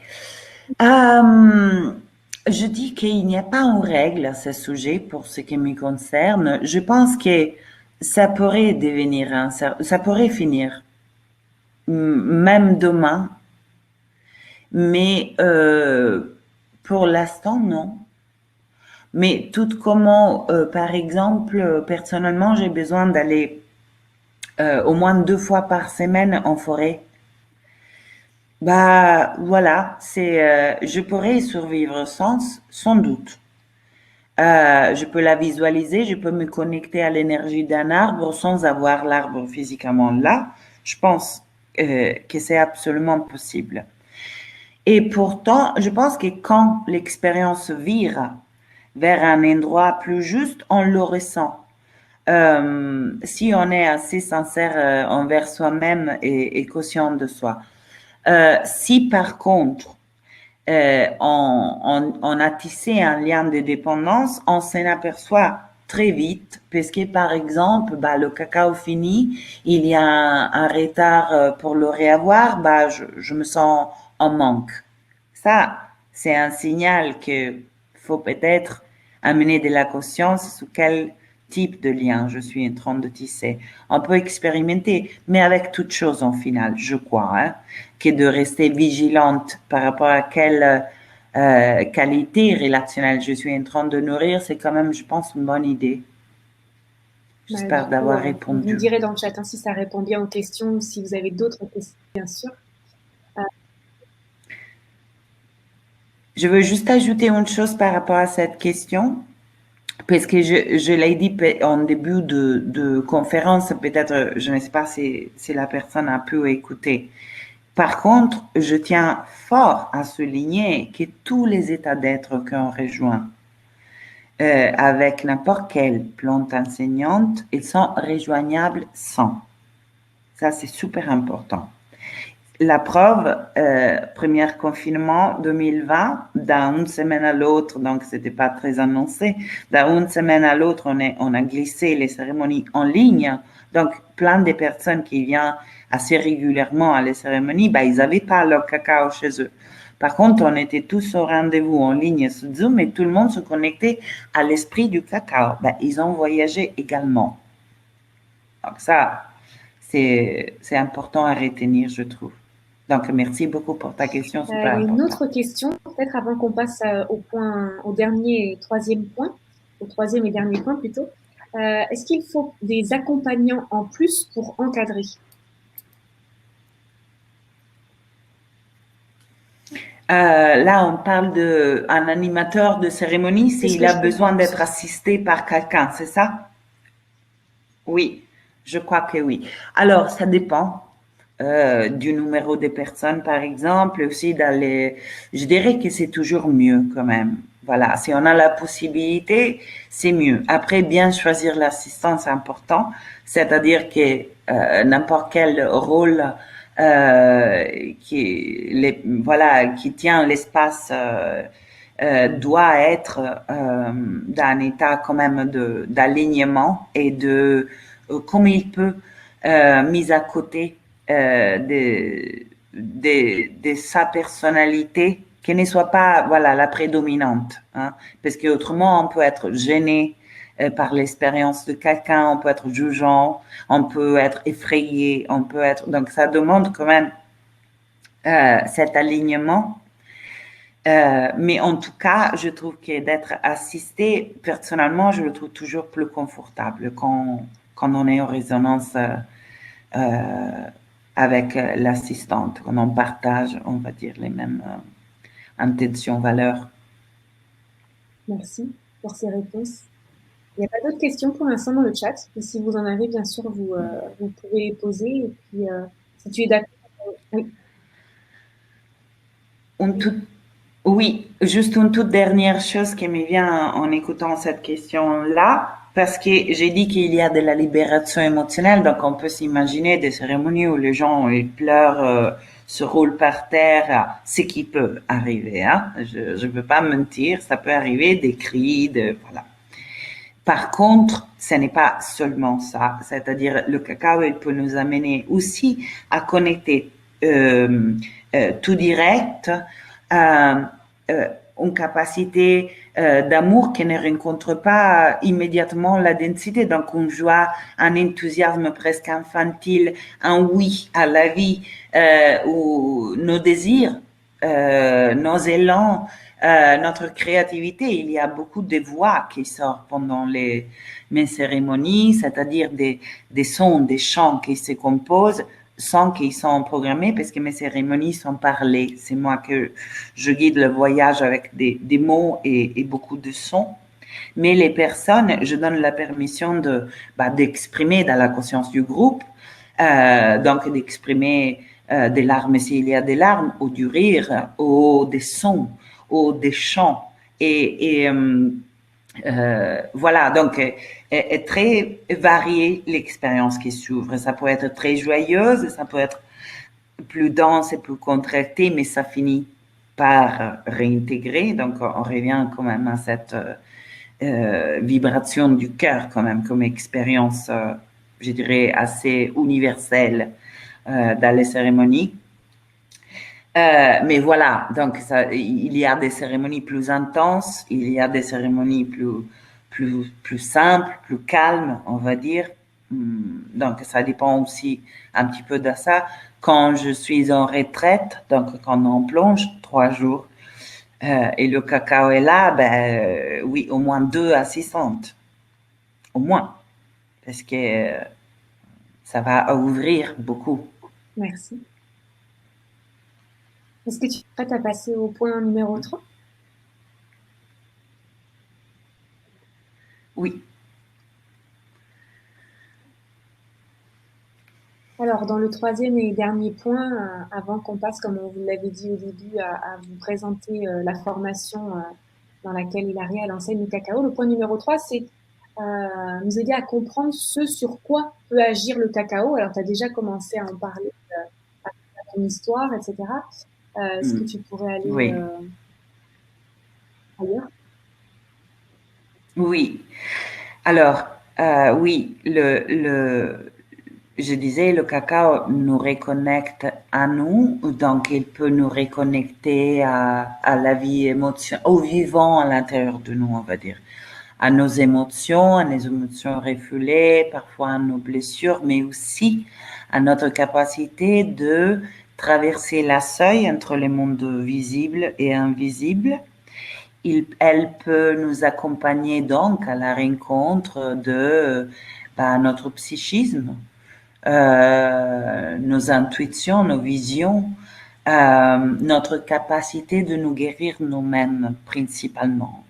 Je dis qu'il n'y a pas une règle à ce sujet pour ce qui me concerne. Je pense que ça pourrait devenir ça pourrait finir, même demain. Mais pour l'instant, non. Mais tout comment, par exemple, personnellement, j'ai besoin d'aller au moins 2 fois par semaine en forêt. Bah voilà, je pourrais y survivre sans doute. Je peux la visualiser, je peux me connecter à l'énergie d'un arbre sans avoir l'arbre physiquement là. Je pense que c'est absolument possible. Et pourtant, je pense que quand l'expérience vire vers un endroit plus juste, on le ressent. Si on est assez sincère envers soi-même et conscient de soi. Si par contre, on a tissé un lien de dépendance, on s'en aperçoit très vite parce que par exemple, bah, le cacao fini, il y a un retard pour le réavoir, bah, je me sens en manque. Ça, c'est un signal que faut peut-être amener de la conscience sur quel type de lien je suis en train de tisser. On peut expérimenter, mais avec toute chose en final, je crois, hein, que de rester vigilante par rapport à quelle qualité relationnelle je suis en train de nourrir, c'est quand même, je pense, une bonne idée. Bah, J'espère du coup, d'avoir vous me répondu. direz dans le chat hein, si ça répond bien aux questions ou si vous avez d'autres questions, bien sûr. Je veux juste ajouter une chose par rapport à cette question. Parce que je l'ai dit en début de conférence, peut-être, je ne sais pas si la personne a pu écouter. Par contre, je tiens fort à souligner que tous les états d'être qu'on rejoint, avec n'importe quelle plante enseignante, ils sont rejoignables sans. Ça, c'est super important. La preuve, premier confinement 2020, d'une semaine à l'autre, donc c'était pas très annoncé, d'une semaine à l'autre, on a glissé les cérémonies en ligne. Donc, plein de personnes qui viennent assez régulièrement à les cérémonies, bah, ils n'avaient pas leur cacao chez eux. Par contre, on était tous au rendez-vous en ligne sur Zoom et tout le monde se connectait à l'esprit du cacao. Bah, ils ont voyagé également. Donc ça, c'est important à retenir, je trouve. Donc, merci beaucoup pour ta question, super Il y a une importante. autre question, peut-être avant qu'on passe au dernier et troisième point, au troisième et dernier point plutôt. Est-ce qu'il faut des accompagnants en plus pour encadrer? Là, on parle d'un animateur de cérémonie C'est ce s'il que a je besoin comprends. d'être assisté par quelqu'un, c'est ça? Oui, je crois que oui. Alors, ça dépend du numéro de personnes, par exemple, aussi je dirais que c'est toujours mieux quand même. Voilà, si on a la possibilité, c'est mieux. Après, bien choisir l'assistance, c'est important, c'est-à-dire que n'importe quel rôle qui tient l'espace doit être d'un état quand même d'alignement et comme il peut mis à côté de sa personnalité qui ne soit pas voilà la prédominante, hein, parce que autrement on peut être gêné par l'expérience de quelqu'un, on peut être jugeant, on peut être effrayé, on peut être donc ça demande quand même cet alignement. Mais en tout cas, je trouve que d'être assisté, personnellement, je le trouve toujours plus confortable quand on est en résonance euh, avec l'assistante, quand on partage, on va dire, les mêmes intentions, valeurs. Merci pour ces réponses. Il n'y a pas d'autres questions pour l'instant dans le chat. Et si vous en avez, bien sûr, vous pouvez les poser. Et puis, si tu es d'accord, oui, Une oui, juste une toute dernière chose qui me vient en écoutant cette question-là, parce que j'ai dit qu'il y a de la libération émotionnelle, donc on peut s'imaginer des cérémonies où les gens ils pleurent, se roulent par terre, ce qui peut arriver, hein. Je ne veux pas mentir, ça peut arriver, des cris, voilà. Par contre, ce n'est pas seulement ça, c'est-à-dire le cacao, il peut nous amener aussi à connecter tout direct euh, euh, une capacité d'amour qui ne rencontre pas immédiatement la densité, donc une joie, un enthousiasme presque infantile, un oui à la vie, ou nos désirs, nos élans, notre créativité. Il y a beaucoup de voix qui sortent pendant mes cérémonies, c'est-à-dire des sons, des chants qui se composent sans qu'ils sont programmés, parce que mes cérémonies sont parlées. C'est moi que je guide le voyage avec des mots et beaucoup de sons. Mais les personnes, je donne la permission d'exprimer dans la conscience du groupe, donc d'exprimer des larmes s'il y a des larmes, ou du rire, ou des sons, ou des chants. Voilà, donc est très variée l'expérience qui s'ouvre. Ça peut être très joyeuse, ça peut être plus dense et plus contractée, mais ça finit par réintégrer. Donc on revient quand même à cette vibration du cœur quand même comme expérience, je dirais, assez universelle dans les cérémonies. Mais voilà, donc il y a des cérémonies plus intenses, il y a des cérémonies plus simples, plus calmes, on va dire. Donc ça dépend aussi un petit peu de ça. Quand je suis en retraite, donc quand on plonge 3 jours, et le cacao est là, oui, au moins 2 à 6 cents, au moins, parce que ça va ouvrir beaucoup. Merci. Est-ce que tu es prête à passer au point numéro 3? Oui. Alors, dans le troisième et dernier point, avant qu'on passe, comme on vous l'avait dit au début, à vous présenter la formation dans laquelle Hilaria enseigne le cacao, le point numéro 3, c'est nous aider à comprendre ce sur quoi peut agir le cacao. Alors, tu as déjà commencé à en parler à ton histoire, etc. Est-ce que tu pourrais aller Oui. ailleurs? Oui. Alors, oui, je disais, le cacao nous reconnecte à nous, donc il peut nous reconnecter à la vie émotionnelle, au vivant à l'intérieur de nous, on va dire, à nos émotions refoulées, parfois à nos blessures, mais aussi à notre capacité de traverser la seuil entre les mondes visibles et invisibles. Elle peut nous accompagner donc à la rencontre de notre psychisme, nos intuitions, nos visions, notre capacité de nous guérir nous-mêmes principalement.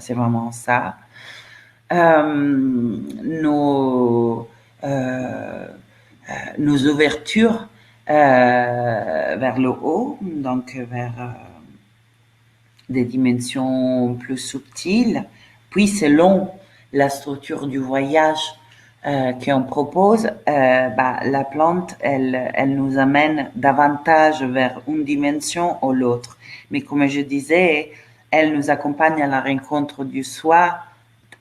C'est vraiment ça. Nos, nos ouvertures vers le haut, donc vers des dimensions plus subtiles. Puis, selon la structure du voyage qu'on propose, la plante, elle nous amène davantage vers une dimension ou l'autre. Mais comme je disais, elle nous accompagne à la rencontre du soi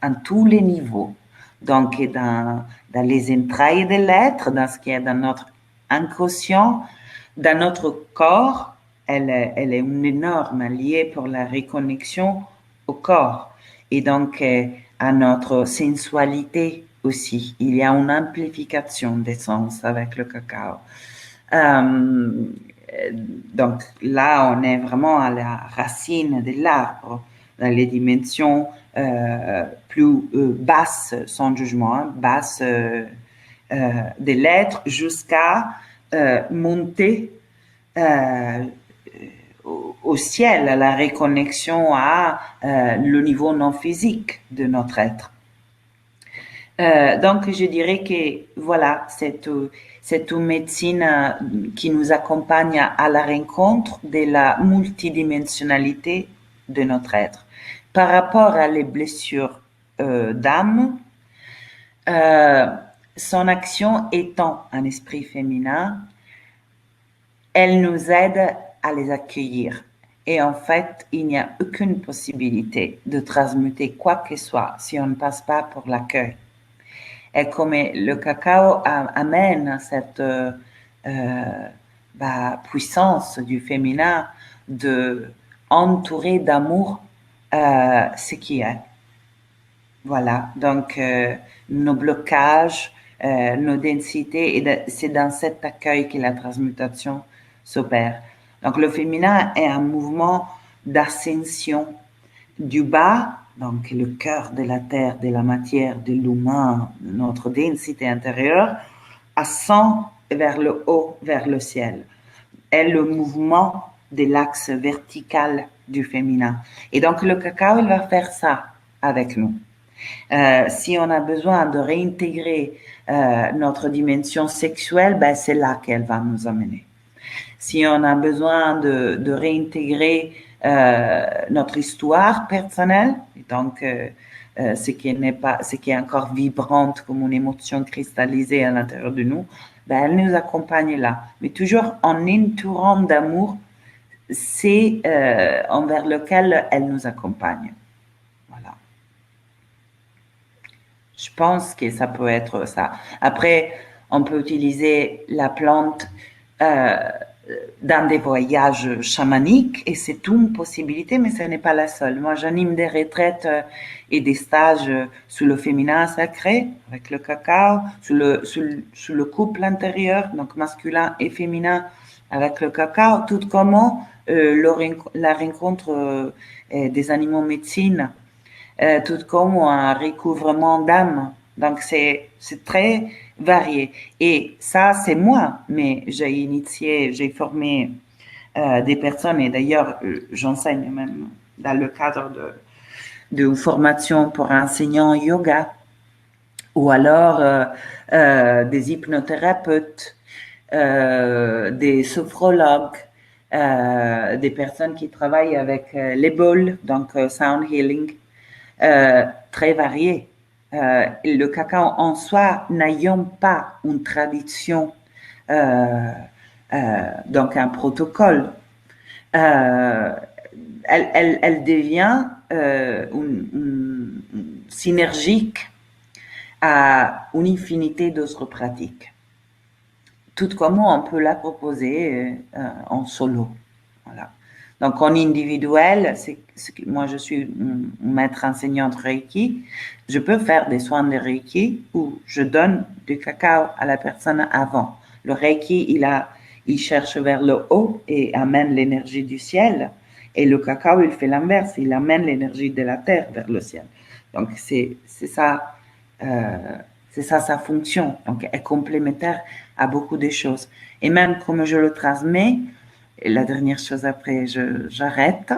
à tous les niveaux. Donc, dans les entrailles de l'être, dans ce qui est dans notre inconscient, dans notre corps, elle est une énorme alliée pour la reconnexion au corps et donc à notre sensualité aussi. Il y a une amplification des sens avec le cacao. Donc là, on est vraiment à la racine de l'arbre, dans les dimensions plus basses, sans jugement, basses de l'être, jusqu'à monter au ciel, à la reconnexion à le niveau non physique de notre être. Donc, je dirais que voilà, c'est une médecine qui nous accompagne à la rencontre de la multidimensionnalité de notre être. Par rapport à les blessures d'âme, son action étant un esprit féminin, elle nous aide à les accueillir. Et en fait, il n'y a aucune possibilité de transmuter quoi que ce soit si on ne passe pas pour l'accueil. Et comme le cacao amène cette puissance du féminin de entourer d'amour ce qui est. Voilà, donc nos blocages, nos densités, et c'est dans cet accueil que la transmutation s'opère. Donc le féminin est un mouvement d'ascension du bas, donc le cœur de la terre, de la matière, de l'humain, de notre densité intérieure, ascend vers le haut, vers le ciel. Est le mouvement de l'axe vertical du féminin. Et donc le cacao, il va faire ça. avec nous. Si on a besoin de réintégrer notre dimension sexuelle, ben c'est là qu'elle va nous amener. Si on a besoin de réintégrer notre histoire personnelle, donc ce qui n'est pas, ce qui est encore vibrante comme une émotion cristallisée à l'intérieur de nous, ben elle nous accompagne là. Mais toujours en entourant d'amour, c'est envers lequel elle nous accompagne. Voilà. Je pense que ça peut être ça. Après, on peut utiliser la plante dans des voyages chamaniques et c'est une possibilité, mais ce n'est pas la seule. Moi, j'anime des retraites et des stages sur le féminin sacré avec le cacao, sur le couple intérieur, donc masculin et féminin avec le cacao, tout comme la rencontre des animaux médecine, tout comme un recouvrement d'âme. Donc, c'est très varié. Et ça, c'est moi, mais j'ai formé des personnes, et d'ailleurs, j'enseigne même dans le cadre de formation pour enseignants yoga, ou alors des hypnothérapeutes, des sophrologues, des personnes qui travaillent avec les bols, donc sound healing, très variés. Le cacao en soi n'ayant pas une tradition, donc un protocole, elle devient synergique à une infinité d'autres pratiques. Tout comme on peut la proposer en solo. Voilà. Donc, en individuel, moi, je suis maître enseignante Reiki. Je peux faire des soins de Reiki où je donne du cacao à la personne avant. Le Reiki, il cherche vers le haut et amène l'énergie du ciel. Et le cacao, il fait l'inverse. Il amène l'énergie de la terre vers le ciel. Donc, c'est ça sa fonction. Donc, elle est complémentaire à beaucoup de choses. Et même comme je le transmets, et la dernière chose après, j'arrête.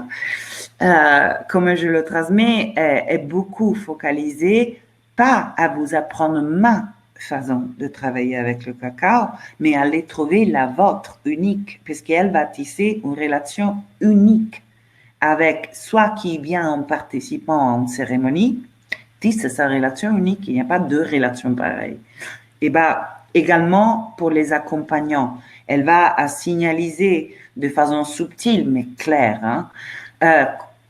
Comme je le transmets, est beaucoup focalisé, pas à vous apprendre ma façon de travailler avec le cacao, mais à aller trouver la vôtre unique, puisqu'elle va tisser une relation unique avec soit qui vient en participant à une cérémonie, tisse sa relation unique, il n'y a pas deux relations pareilles. Et bah, également pour les accompagnants, elle va signaliser de façon subtile mais claire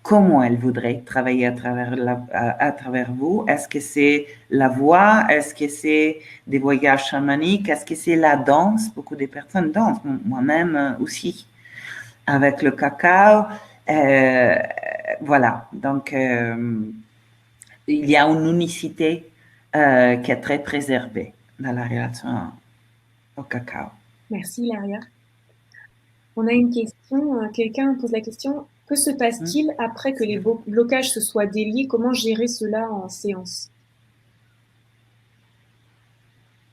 comment elle voudrait travailler à travers vous. Est-ce que c'est la voix? Est-ce que c'est des voyages chamaniques? Est-ce que c'est la danse? Beaucoup de personnes dansent, moi-même aussi, avec le cacao. Voilà, donc il y a une unicité qui est très préservée dans la relation au cacao. Merci, Laria. On a une question. Quelqu'un pose la question, que se passe-t-il après que les blocages se soient déliés? Comment gérer cela en séance?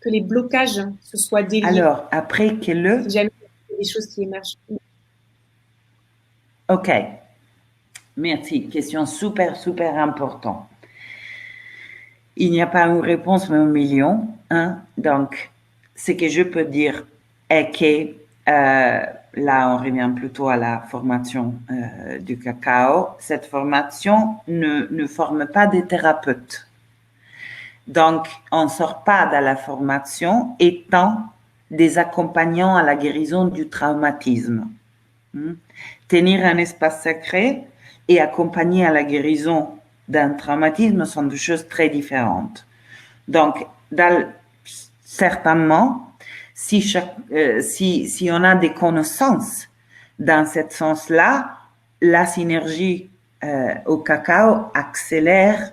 Que les blocages se soient déliés. Alors, après que Si jamais il y a des choses qui émergent. Ok. Merci. Question super, super importante. Il n'y a pas une réponse, mais un million. Hein? Donc, ce que je peux dire est que là, on revient plutôt à la formation du cacao. Cette formation ne forme pas des thérapeutes. Donc, on ne sort pas de la formation étant des accompagnants à la guérison du traumatisme. Tenir un espace sacré et accompagner à la guérison d'un traumatisme sont deux choses très différentes. Donc, certainement, si on a des connaissances dans ce sens-là, la synergie au cacao accélère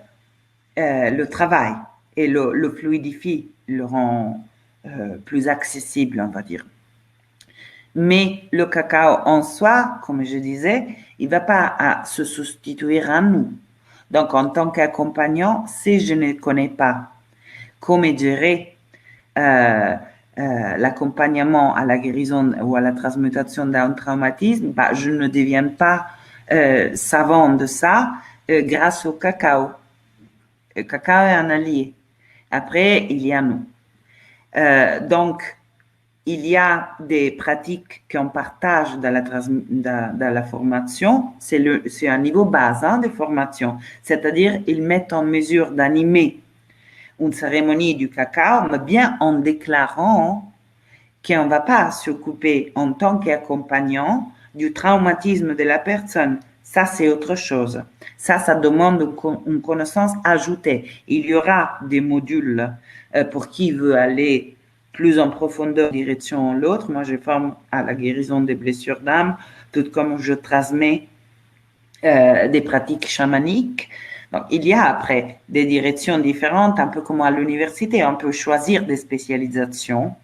le travail et le fluidifie, le rend plus accessible, on va dire. Mais le cacao en soi, comme je disais, il ne va pas se substituer à nous. Donc, en tant qu'accompagnant, si je ne connais pas comment gérer l'accompagnement à la guérison ou à la transmutation d'un traumatisme, je ne deviens pas savant de ça grâce au cacao. Le cacao est un allié. Après, il y a nous. Donc, il y a des pratiques qu'on partage dans la formation. C'est un niveau base de formation. C'est-à-dire, ils mettent en mesure d'animer une cérémonie du cacao, mais bien en déclarant qu'on ne va pas s'occuper en tant qu'accompagnant du traumatisme de la personne. Ça, c'est autre chose. Ça demande une connaissance ajoutée. Il y aura des modules pour qui veut aller plus en profondeur direction l'autre. Moi, je forme à la guérison des blessures d'âme, tout comme je transmets des pratiques chamaniques. Donc, il y a après des directions différentes, un peu comme à l'université. On peut choisir des spécialisations.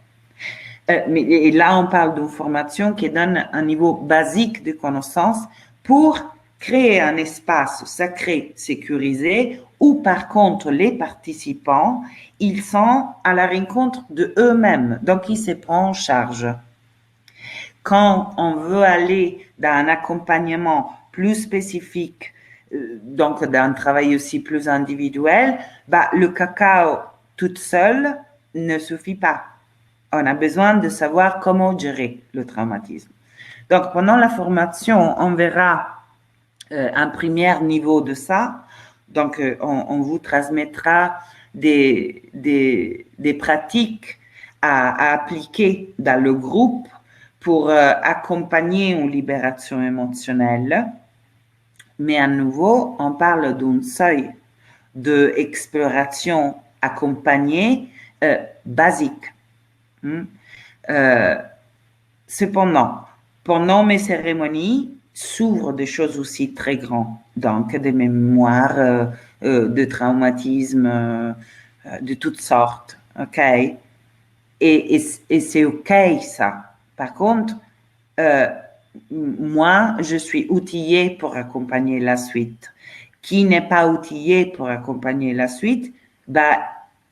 Mais là, on parle d'une formation qui donne un niveau basique de connaissances pour créer un espace sacré sécurisé où, par contre, les participants, ils sont à la rencontre de eux-mêmes. Donc, ils se prennent en charge. Quand on veut aller dans un accompagnement plus spécifique, donc d'un travail aussi plus individuel, le cacao toute seule ne suffit pas. On a besoin de savoir comment gérer le traumatisme. Donc, pendant la formation, on verra un premier niveau de ça. Donc, on vous transmettra des pratiques à appliquer dans le groupe pour accompagner une libération émotionnelle. Mais à nouveau, on parle d'un seuil d'exploration accompagnée basique. Cependant, pendant mes cérémonies, s'ouvrent des choses aussi très grandes, donc des mémoires de traumatisme de toutes sortes, ok? Et c'est ok ça. Par contre, moi, je suis outillée pour accompagner la suite. Qui n'est pas outillé pour accompagner la suite,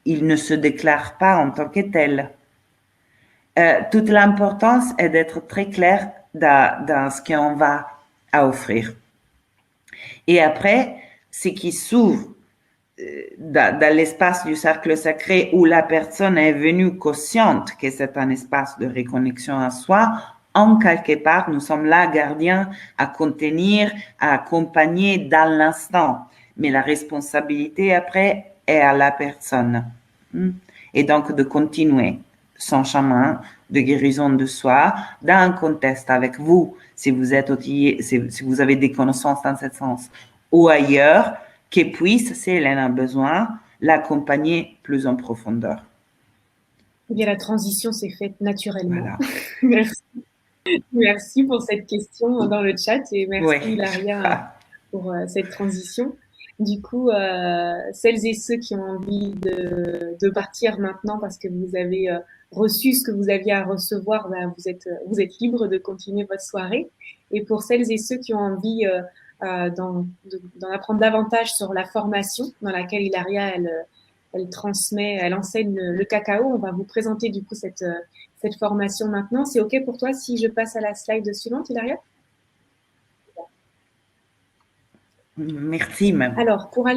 il ne se déclare pas en tant que tel. Toute l'importance est d'être très clair dans ce qu'on va offrir. Et après, ce qui s'ouvre dans l'espace du cercle sacré où la personne est venue consciente que c'est un espace de reconnexion à soi, en quelque part, nous sommes là gardiens à contenir, à accompagner dans l'instant. Mais la responsabilité après est à la personne. Et donc de continuer son chemin de guérison de soi dans un contexte avec vous, si vous êtes outillé, si vous avez des connaissances dans ce sens, ou ailleurs, qui puisse, si elle en a besoin, l'accompagner plus en profondeur. Eh bien, la transition s'est faite naturellement. Voilà. Merci. Merci pour cette question dans le chat et merci Oui. Hilaria pour cette transition. Du coup, celles et ceux qui ont envie de partir maintenant parce que vous avez reçu ce que vous aviez à recevoir, vous êtes libre de continuer votre soirée. Et pour celles et ceux qui ont envie d'en apprendre davantage sur la formation dans laquelle Hilaria, elle transmet, elle enseigne le cacao, on va vous présenter du coup cette formation maintenant. C'est OK pour toi si je passe à la slide suivante, Hilaria? Merci même. Alors, pour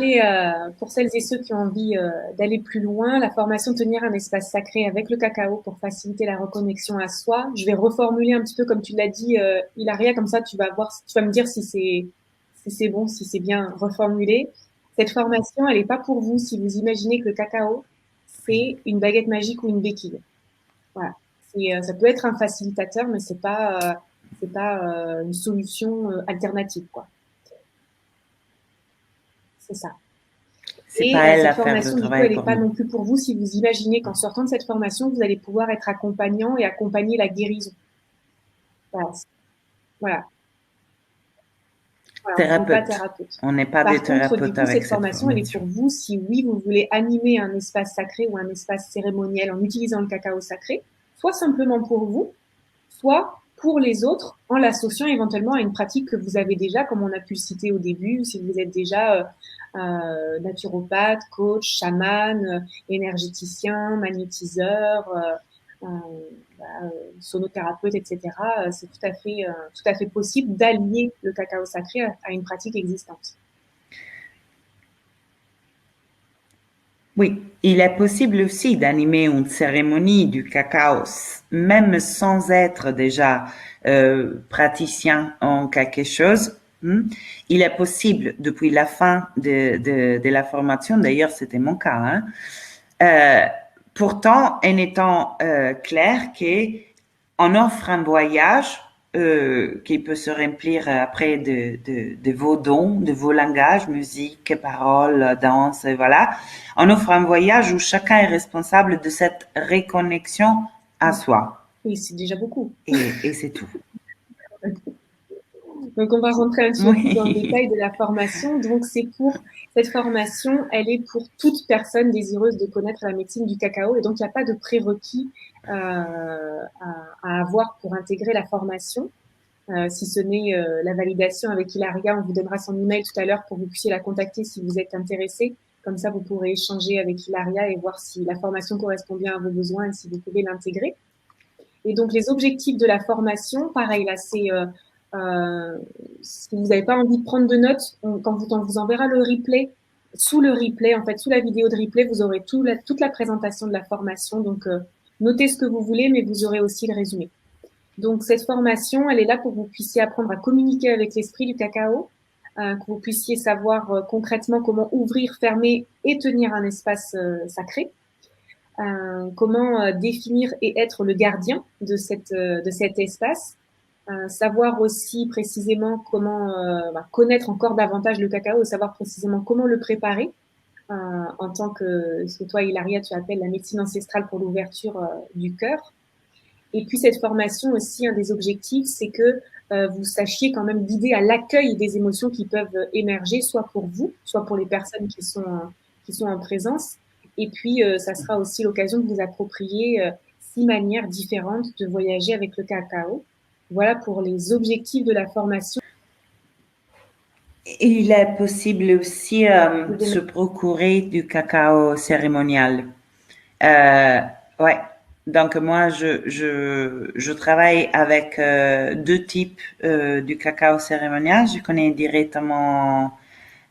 celles et ceux qui ont envie d'aller plus loin, la formation Tenir un espace sacré avec le cacao pour faciliter la reconnexion à soi. Je vais reformuler un petit peu comme tu l'as dit, Hilaria, comme ça tu vas me dire si c'est bon, si c'est bien reformulé. Cette formation, elle n'est pas pour vous si vous imaginez que le cacao, c'est une baguette magique ou une béquille. Voilà. Ça peut être un facilitateur, mais c'est pas une solution alternative, quoi. C'est ça. C'est Et pas elle cette à faire le formation, du coup, travail elle n'est pour pas nous. non plus pour vous si vous imaginez qu'en sortant de cette formation, vous allez pouvoir être accompagnant et accompagner la guérison. Voilà. Voilà. On n'est pas thérapeute. On n'est pas des Par contre, du thérapeutes coup, avec cette cette formation, elle est pour formation. vous si oui, vous voulez animer un espace sacré ou un espace cérémoniel en utilisant le cacao sacré, soit simplement pour vous, soit pour les autres en l'associant éventuellement à une pratique que vous avez déjà, comme on a pu le citer au début, si vous êtes déjà naturopathe, coach, chaman, énergéticien, magnétiseur, sonothérapeute, etc. C'est tout à fait possible d'allier le cacao sacré à une pratique existante. Oui, il est possible aussi d'animer une cérémonie du cacao, même sans être déjà praticien en quelque chose. Il est possible, depuis la fin de la formation, d'ailleurs c'était mon cas, hein, euh, pourtant en étant clair qu'on offre un voyage qui peut se remplir après de vos dons, de vos langages, musique, paroles, danse, et voilà. On offre un voyage où chacun est responsable de cette reconnexion à soi. Oui, c'est déjà beaucoup. Et c'est tout. Donc, on va rentrer un petit peu plus dans le Oui. détail de la formation. Donc, cette formation, elle est pour toute personne désireuse de connaître la médecine du cacao. Et donc, il n'y a pas de prérequis à avoir pour intégrer la formation. Si ce n'est la validation avec Hilaria, on vous donnera son email tout à l'heure pour que vous puissiez la contacter si vous êtes intéressé. Comme ça, vous pourrez échanger avec Hilaria et voir si la formation correspond bien à vos besoins et si vous pouvez l'intégrer. Et donc, les objectifs de la formation, pareil, là, c'est si vous n'avez pas envie de prendre de notes, quand on vous enverra le replay, sous le replay, en fait, sous la vidéo de replay, vous aurez toute la présentation de la formation. Donc, notez ce que vous voulez, mais vous aurez aussi le résumé. Donc, cette formation, elle est là pour que vous puissiez apprendre à communiquer avec l'esprit du cacao, que vous puissiez savoir concrètement comment ouvrir, fermer et tenir un espace sacré. Comment définir et être le gardien de cet espace, savoir aussi précisément comment connaître encore davantage le cacao, savoir précisément comment le préparer en tant que ce que toi, Hilaria, tu appelles la médecine ancestrale pour l'ouverture du cœur. Et puis cette formation aussi, un des objectifs, c'est que vous sachiez quand même guider à l'accueil des émotions qui peuvent émerger, soit pour vous, soit pour les personnes qui sont en présence. Et puis, ça sera aussi l'occasion de vous approprier 6 manières différentes de voyager avec le cacao. Voilà pour les objectifs de la formation. Il est possible aussi se procurer du cacao cérémonial. Ouais. Donc moi, je travaille avec deux types du cacao cérémonial. Je connais directement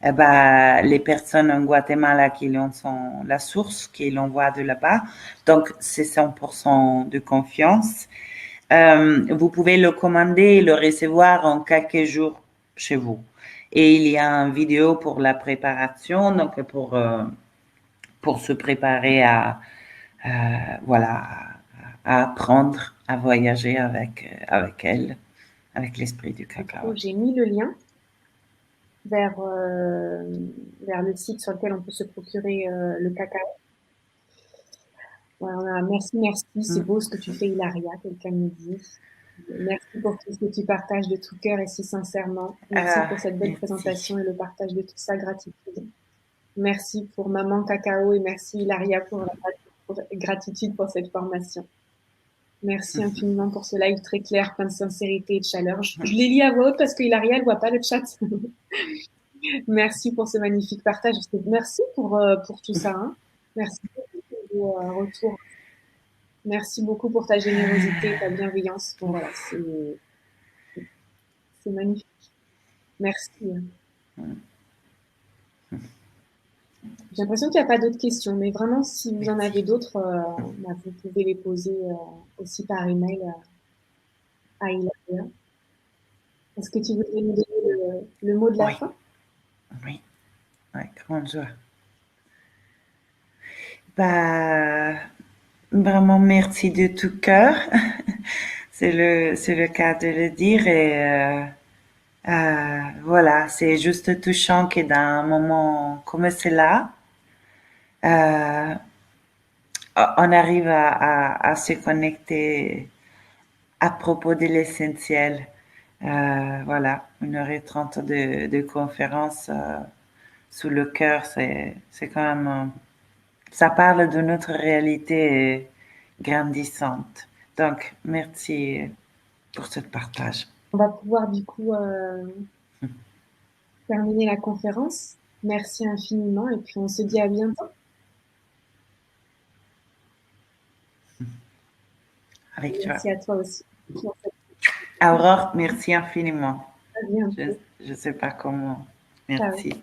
les personnes en Guatemala qui en sont la source, qui l'envoient de là-bas. Donc c'est 100% de confiance. Vous pouvez le commander et le recevoir en quelques jours chez vous. Et il y a une vidéo pour la préparation, donc pour se préparer voilà, à apprendre à voyager avec elle, avec l'esprit du cacao. J'ai mis le lien vers, vers le site sur lequel on peut se procurer le cacao. Voilà, merci, merci. C'est beau ce que tu fais, Hilaria, quelqu'un me dit. Merci pour tout ce que tu partages de tout cœur et si sincèrement. Merci pour cette belle présentation et le partage de tout ça. Gratitude. Merci pour Maman Cacao et merci Hilaria pour gratitude pour cette formation. Merci infiniment pour ce live très clair, plein de sincérité et de chaleur. Je les lis à voix haute parce que Hilaria, elle voit pas le chat. Merci pour ce magnifique partage. Merci pour tout ça. Hein. Merci pour vos retours. Merci beaucoup pour ta générosité et ta bienveillance. Bon, voilà, c'est magnifique. Merci. J'ai l'impression qu'il n'y a pas d'autres questions, mais vraiment, si vous en avez d'autres, vous pouvez les poser aussi par email à Hilaria. Est-ce que tu voudrais nous donner le mot de la fin? Oui, avec grande joie. Bah, vraiment, merci de tout cœur. C'est le cas de le dire et voilà, c'est juste touchant que dans un moment comme cela, on arrive à se connecter à propos de l'essentiel. Voilà, 1h30 de conférence sous le cœur, c'est quand même, ça parle de notre réalité grandissante. Donc, merci pour ce partage. On va pouvoir du coup terminer la conférence. Merci infiniment et puis on se dit à bientôt. Avec merci toi. À toi aussi. Aurore, merci infiniment. À bientôt. Je ne sais pas comment. Merci.